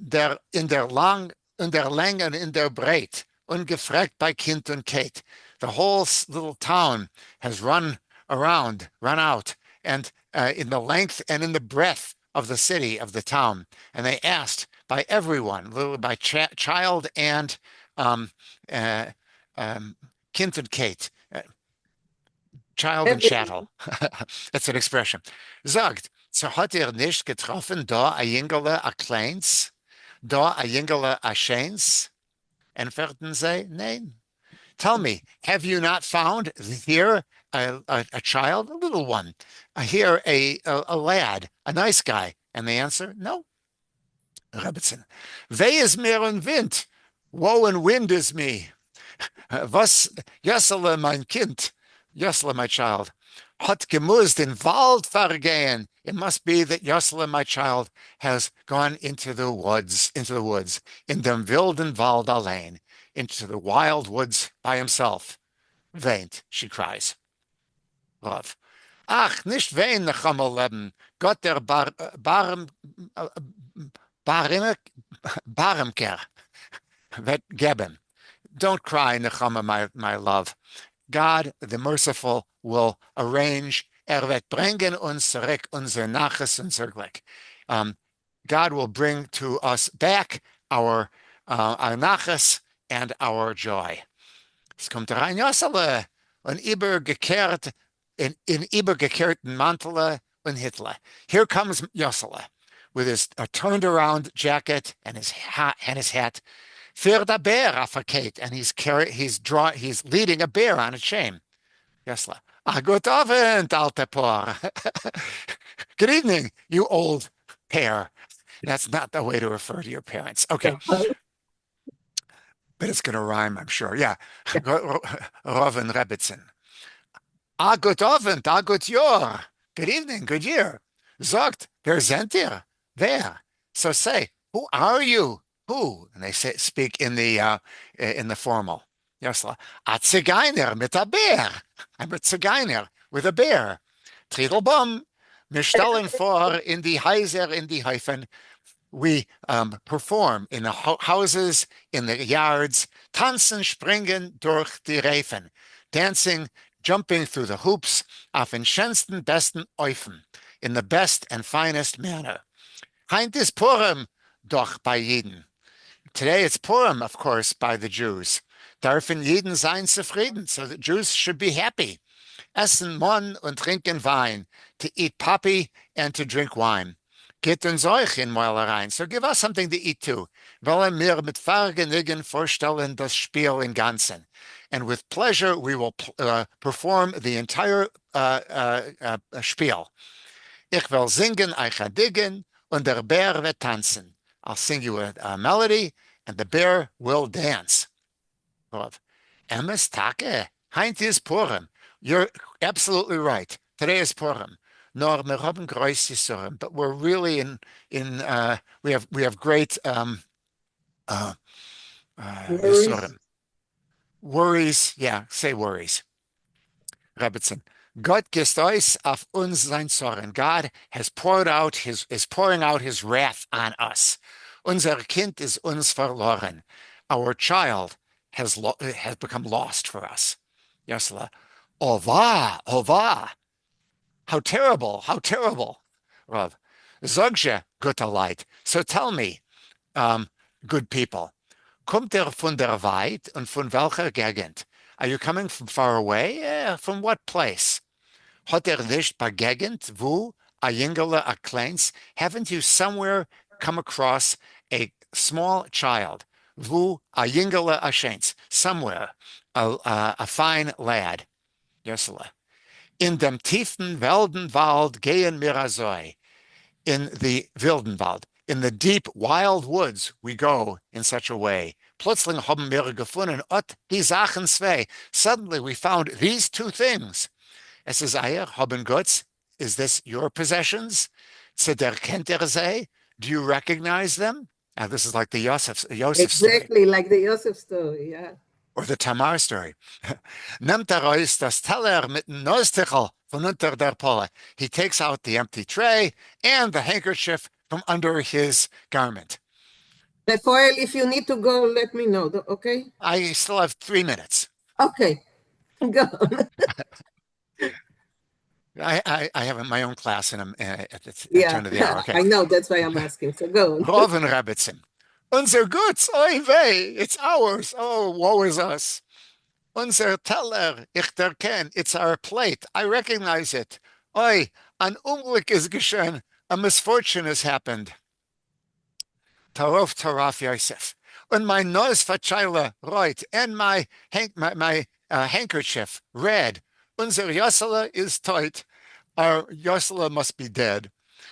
in der Länge und in der Breit und gefragt bei Kind und Kate. The whole little town has run out, and in the length and in the breadth of the city, of the town. And they asked by everyone, literally by child and Kind and Kate. Child and chattel. That's an expression. Sagt, so hat nicht getroffen, da a Jingele a Kleins, da a Jingele a Scheins? Entfernen sie? Nein. Tell me, have you not found here a child, a little one, here a lad, a nice guy? And the answer, no. Rebbetzin, weh is mir und Wind, woe and wind is me. Was, Jossele, mein Kind, Jossele, my child, hat gemusst in Wald vergehen. It must be that Jossele, my child, has gone into the woods, in dem wilden Wald allein, into the wild woods by himself. Weint, she cries. Rav. Ach, nicht wein, Nechama leben. Gott der Baremker wird geben. Don't cry, Nechama, my love. God, the merciful, will arrange. Wird bringen uns zurück unser Naches und Glück. God will bring to us back our Naches and our joy. Es kommt rein Jossele und übergekehrt in übergekehrten Mantel und Hitler. Here comes Jossele with his turned around jacket and his hat. Für der Bär affaket, and he's leading a bear on a chain. Jossele. Good Abend, alte Paar. Good evening, you old pair. That's not the way to refer to your parents. Okay. But it's going to rhyme, I'm sure. Yeah. Roven Rebbetzin. Good Abend, good Jahr. Good evening, good year. Sagt, wer seid ihr? Wer? So say, who are you? Who? And they speak in the formal. Jossele, a Zigeuner mit a Bär. I'm a Zigeuner with a bear. Triedelbaum, wir stellen vor in die Häuser, in die Häufen, we perform in the houses, in the yards, tanzen, springen durch die Reifen, dancing, jumping through the hoops, auf den schönsten, besten Eufen, in the best and finest manner. Heint is Purim, doch bei Jeden. Today it's Purim, of course, by the Jews. Darfen Jeden sein zufrieden, so the Jews should be happy. Essen Mon und trinken Wein, to eat poppy and to drink wine. Geht uns euch in Mäulereien, so give us something to eat too. Wollen wir mit Vergnügen vorstellen das Spiel im Ganzen. And with pleasure we will perform the entire Spiel. Ich will singen, euch diggen, und der Bär wird tanzen. I'll sing you a melody, and the bear will dance. Emes Take, heint is Purim. You're absolutely right. Today is Purim. Nor wir haben groß Yisurim, but we're really we have great Yisurim. Worries, yeah, say worries. Rebbitzin. Gott gießt euch auf uns sein Zorn. God is pouring out his wrath on us. Unser Kind is uns verloren. Our child has become lost for us. Yosela. Ova, ova. How terrible, how terrible. Rav. Zogje, guter Leid. So tell me, good people, kommt von der Weit und von welcher Gegend? Are you coming from far away? From what place? Hat nicht begegnet, wo a jingele a kleins? Haven't you somewhere come across a small child? Wo a jingele a scheins? Somewhere, a fine lad. Yosela. In dem tiefen Weldenwald gehen wir azoi. In the Wildenwald, in the deep wild woods, we go in such a way. Plötzlich haben wir gefunden, die Sachen zwei. Suddenly we found these two things. Es ist eier, haben Guts. Is this your possessions? Kennt sei? Do you recognize them? This is like the Yosef story. Exactly, like the Yosef story, yeah. Or the Tamar story. Nehmt aus das Teller mit dem Neustichel von unter der Pole. He takes out the empty tray and the handkerchief from under his garment. Rafael, if you need to go, let me know, okay? I still have 3 minutes. Okay, go on. I have my own class at the turn of the hour. Okay. I know, that's why I'm asking, so go on. Roven Rabbitzin. Unser Guts, oi weh, it's ours. Oh, woe is us. Unser Teller, ich erkenne, it's our plate. I recognize it. Oi, an Unglück is geschehen. A misfortune has happened. Taraf Yosef. Und mein Nose vercheile right, and my handkerchief red. Unser Yosela is tight. Our Yosela must be dead.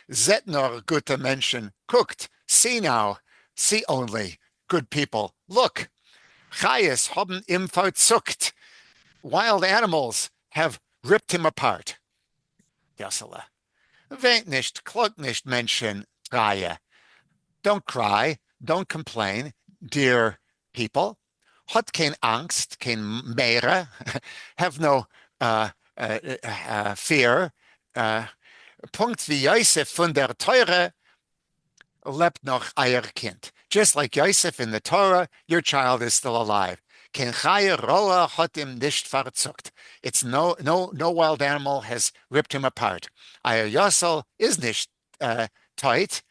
Zetnor gute Menschen. Guckt, see now. See only, good people. Look, Chayes haben ihm verzuckt. Wild animals have ripped him apart. Yosela. Weint nicht, klug nicht, Menschen, Raya. Don't cry, don't complain, dear people. Hat kein Angst, kein Meere. Have no fear. Punkt wie Yosef von der Teure lebt noch euer Kind. Just like Yosef in the Torah, your child is still alive. Ken Chaya Roa hat ihm nicht verzuckt. It's no wild animal has ripped him apart. Euer Yosel is nicht tight.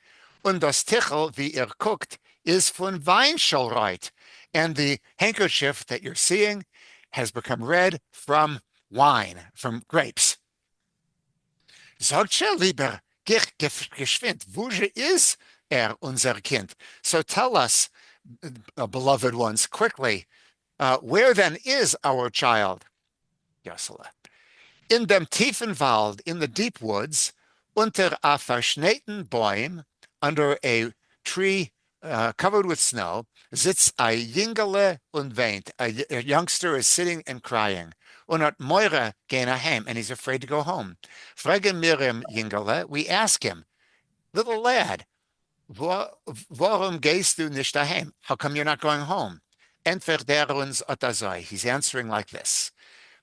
Und das Tichel, wie guckt, is von Weinschelreit. And the handkerchief that you're seeing has become red from wine, from grapes. Sagt schon lieber, geschwind, wo is unser Kind? So tell us, beloved ones, quickly, where then is our child? Yosela. In dem tiefen Wald, in the deep woods, unter a verschneiten Bäum, under a tree covered with snow, sitzt a Jingele und weint. A youngster is sitting and crying. Und at Moira gehen heim, and he's afraid to go home. Fragen Miriam Jingele, we ask him, little lad, warum gehst du nicht daheim? How come you're not going home? Entweder uns otazoi. He's answering like this.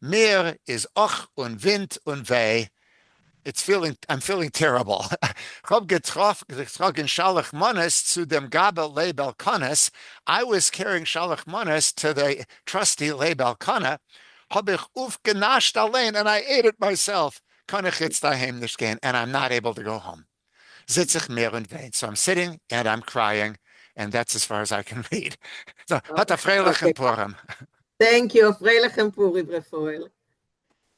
Mir is och und wind und weh. I'm feeling terrible. Hab getrogen Shalach Manas zu dem Gabel Lebel Kanes. I was carrying Shalach Manas to the trusty Lebel Kana. Hab ich aufgenascht allein, and I ate it myself. Kann ich jetzt daheim nicht gehen, and I'm not able to go home. Sitz ich mehr und wein. So I'm sitting and I'm crying, and that's as far as I can read. So, hat a freilichen Purim. Thank you, freilichen Purim, Raphael.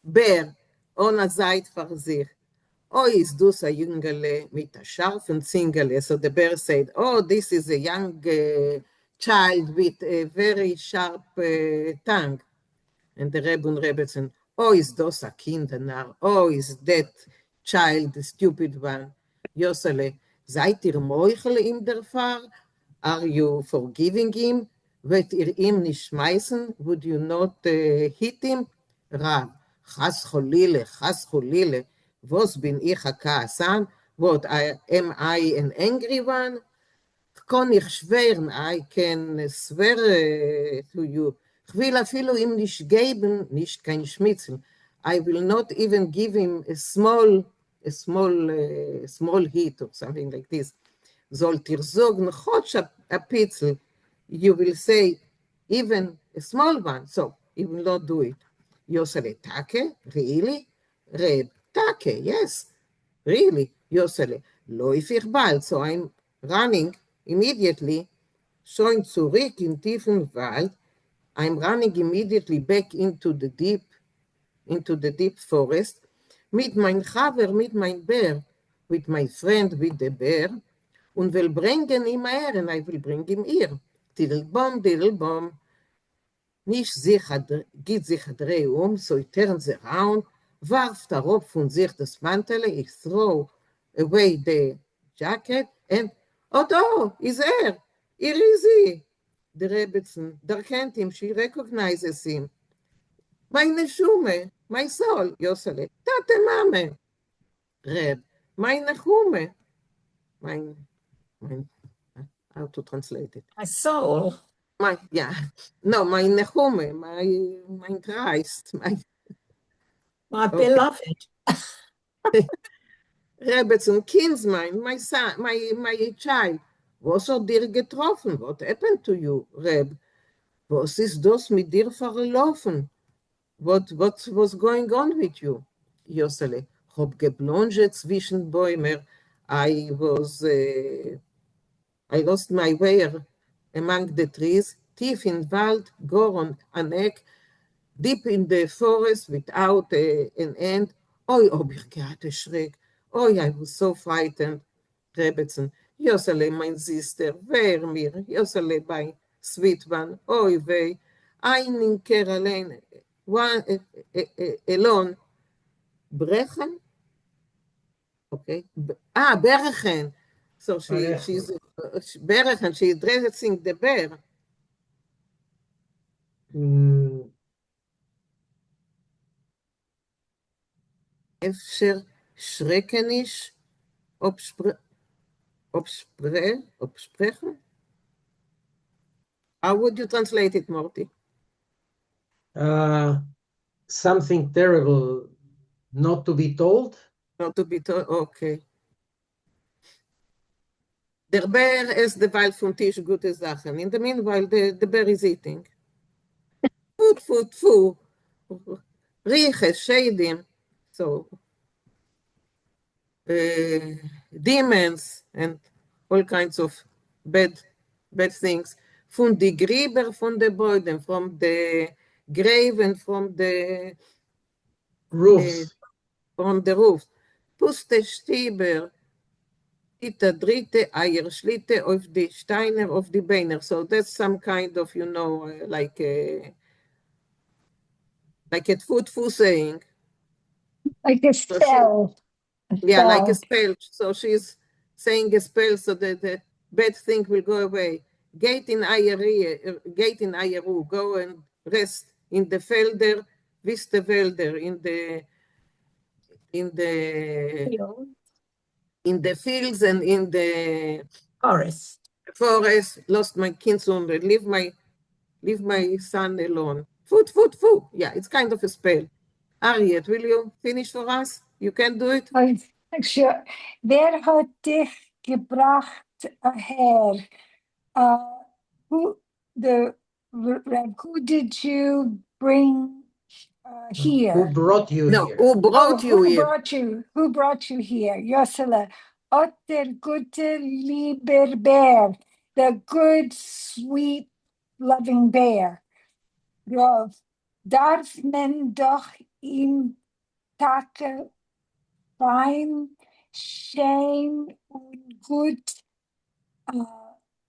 Bär, ohne Zeit für sich. Oh, is dus a Jüngele mit a scharfen Zingele? So the bear said, oh, this is a young child with a very sharp tongue. And the Rebbe and Rebbe said, oh, is dos a Kindernar? Oh, is that child the stupid one? Yosele, seid ihr Meuchel in der Fahr? Are you forgiving him? Wollt ihr ihm nicht schmeißen? Would you not hit him? Rav, chas cholile. Was bin ich a kaasan? What, am I an angry one? Kann ich schwören, I can swear to you. Ich will אפילו ihm nicht geben, nicht kein Schmitzel. I will not even give him a small hit or something like this. Sollt ihr sagen, chotsch a pitzel, you will say, even a small one, so he will not do it. Yosele, take? Really? Reb, take, yes, really. Yosele, lo ich bald, so I'm running immediately, schon zurück in tiefen Wald. I'm running immediately back into the deep forest, mit mein Chaver, mit mein Bär, with my friend, with the bear, und will bringen ihm her, and I will bring him here. Diddle-bom, nicht geht sich dreh so he turns around, warf darauf von sich das Mantel, he throw away the jacket, and, oh, is here is he. The Rebbetzin, there can't him, she recognizes him. Meine Schume, my soul, Yosele, tate mame. Reb, meine Chume, mein, how to translate it? My soul. My Nechume, my Christ, my beloved. Rebbetzin, kinsman, my son, my child. Was hat dir getroffen? What happened to you, Reb? Was ist das mit dir verlaufen? What was going on with you? Yosele, hab geblonget zwischen Bäumer. I lost my way among the trees, tief in Wald, Goron, an egg, deep in the forest without an end. Oi, ob ich hatte Schreck. Oi, I was so frightened. Rebbetzin, Yosele, mein Sister, wer mir? Yosele, my sweet one, oi wei, einen Kerl allein, alone. Brechen? Okay. Berchen. So she's Berchen, she's dressing the bear. אפשר schreckenisch obsprechen? How would you translate it, Morty? Something terrible not to be told. Not to be told, okay. Der Bär ist derweil vom Tisch gute Sachen. In the meanwhile, the bear is eating. Food. Rieches, Shadim. So, demons and all kinds of bad things. From the Grieber, from the Boden, from the grave and from the roof. From the roof. Puste Stieber, Ita Dritte, Eier Schlitte of the Steiner of the Beiner. So that's some kind of, like a food saying. Like a spell. Like a spell. So she's saying a spell so that the bad thing will go away. Gate in Eieru, go and rest in the Felder, Viste Felder, in the fields and in the forest. Lost my kinswoman, leave my son alone. Food. Yeah, it's kind of a spell. Harriet, will you finish for us? You can do it? Sure. Wer hat dich gebracht her? Who did you bring here? Who brought you No, here? who brought you who here? Who brought you here? Josele. Otter gute lieber Bär, the good, sweet, loving bear. Rav, darf men doch im Tage fein, schön und gut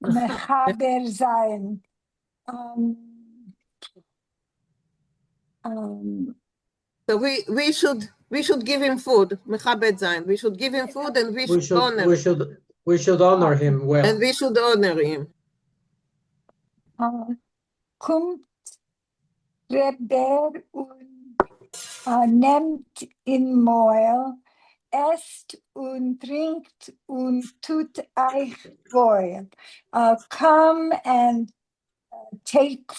mechaber sein. So we should give him food. Mechabed zayin. We should give him food and we should honor him. We should honor him well. And we should honor him. Kommt der Bär und nimmt in Mäul, esst und trinkt und tut euch wohl. Come and take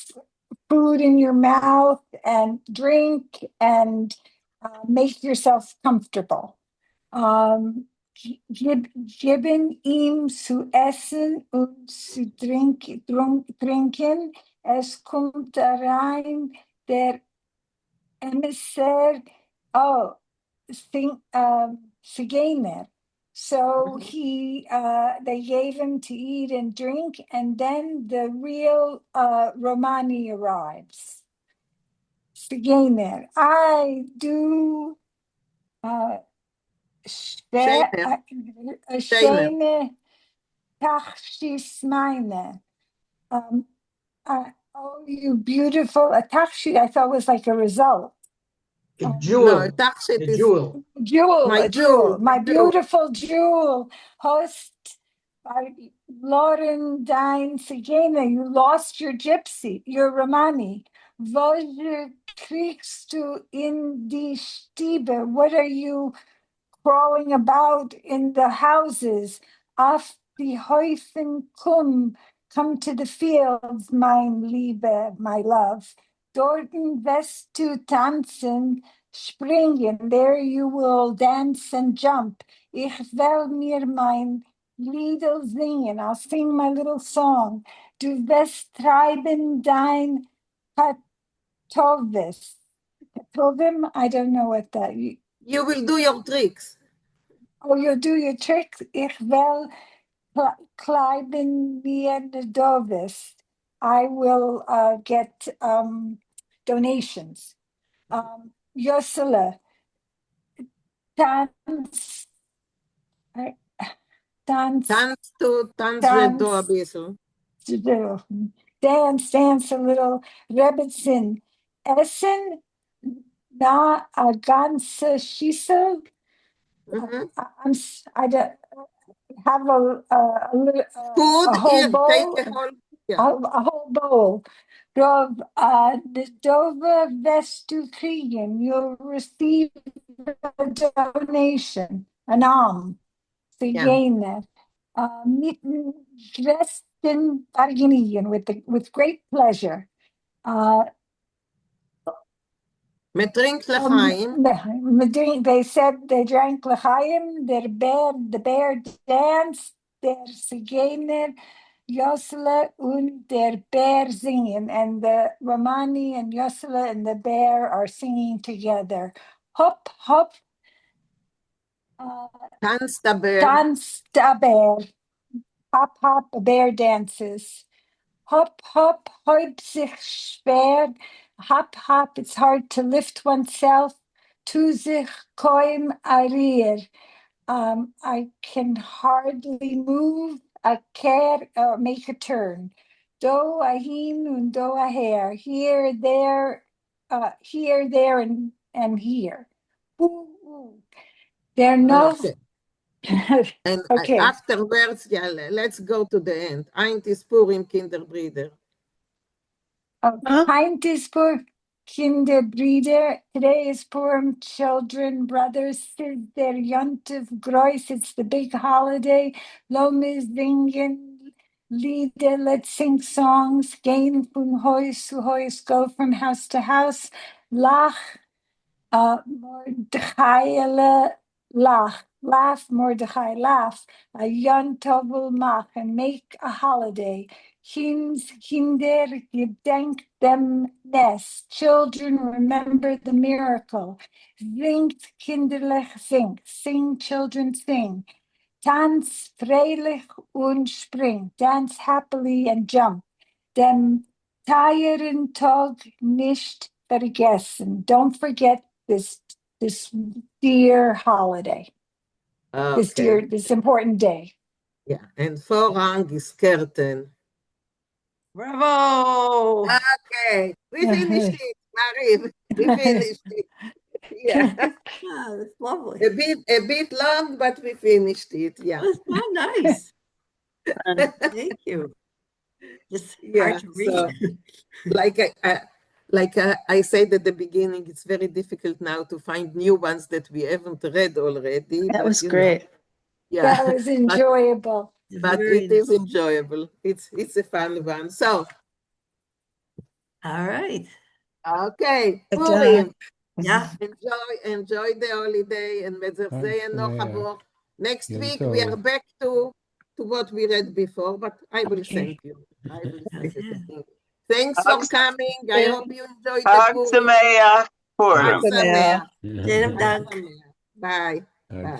food in your mouth and drink and make yourself comfortable. Geben ihm zu essen und zu trinken. Es kommt rein der Emissär, Siganer. So they gave him to eat and drink, and then the real Romani arrives. Siganer. I do Shane Tachshis meine. Oh, you beautiful. A tachshi I thought was like a result. A jewel. No, tachshit is Jewel, my a jewel, my beautiful jewel. Host Lauren Dine Sigena, you lost your gypsy, your Romani. Wo kriegst du in die Stiebe? What are you crawling about in the houses? Auf die Häufen come to the fields, mein Liebe, my love. Dorten wirst du tanzen, springen, there you will dance and jump. Ich will mir mein Liedl singen, I'll sing my little song. Du wirst treiben dein Katovis. Katovim, I don't know what that is. You will do your tricks. Oh, you'll do your tricks? Ich will kleiben mir Dovis. I will get donations. Josele, dance Redo a bisschen. Dance a little. Rebbitzin, Essen, na a ganze Schissel. I don't have a little food. A whole bowl. Take a whole, a whole bowl. Rav, the Dover Vestu Kriegen, you'll receive a donation, an alm. Sigene. Mitten Dresden Argenien with great pleasure. Drink l'chaim. They said they drank l'chaim, the bear danced, der Sigener, Josele und der bear singing, and the Romani and Josele and the bear are singing together. Hop, hop. Tanz der Bär. Tanz der Bär. Hop, hop, a bear dances. Hop, hop, häupt sich schwer. Hop, hop, it's hard to lift oneself. Tu sich koim arir. I can hardly move a care or make a turn. Do ahin and do aher. Here, there, and here. Ooh, ooh. They're not. And okay. Afterwards, let's go to the end. Eint is Purim, Kinderbrüder. Eint is Purim, Kinderbrüder. Today is Purim, children, brothers. Tis der Yontiv Grois. It's the big holiday. Lomis singen Lieder. Let's sing songs. Gehen von Haus zu Haus. Go from house to house. Lach. Mordechai laugh, Mordechai, laugh. A Yom Tov will mach and make a holiday. Kinder gedenkt dem Nest. Children remember the miracle. Singt kinderlich singt. Sing, children, sing. Tanz freilich und spring. Dance happily and jump. Dem tiren Tag nicht vergessen. Don't forget this dear holiday. Okay. This important day. Yeah, and Vorrang is curtain. Bravo! Okay, we finished it, Mariv. We finished it. Yeah. That's lovely. A bit long, but we finished it. Yeah. It was so nice. Thank you. Just Yeah. hard to read. So, like I said at the beginning, it's very difficult now to find new ones that we haven't read already. That but, was you great. know, yeah. That was enjoyable. But it is enjoyable. It's a fun one. So. All right. Okay. Good Purim. Yeah. Enjoy the holiday and Yeah. next Yom week we are Tov. back to what we read before, but I will send you. I will send you. Thanks for coming. I hope you enjoyed the Hag Purim. Sameach Purim. Hag Sameach. Bye. Bye. Bye.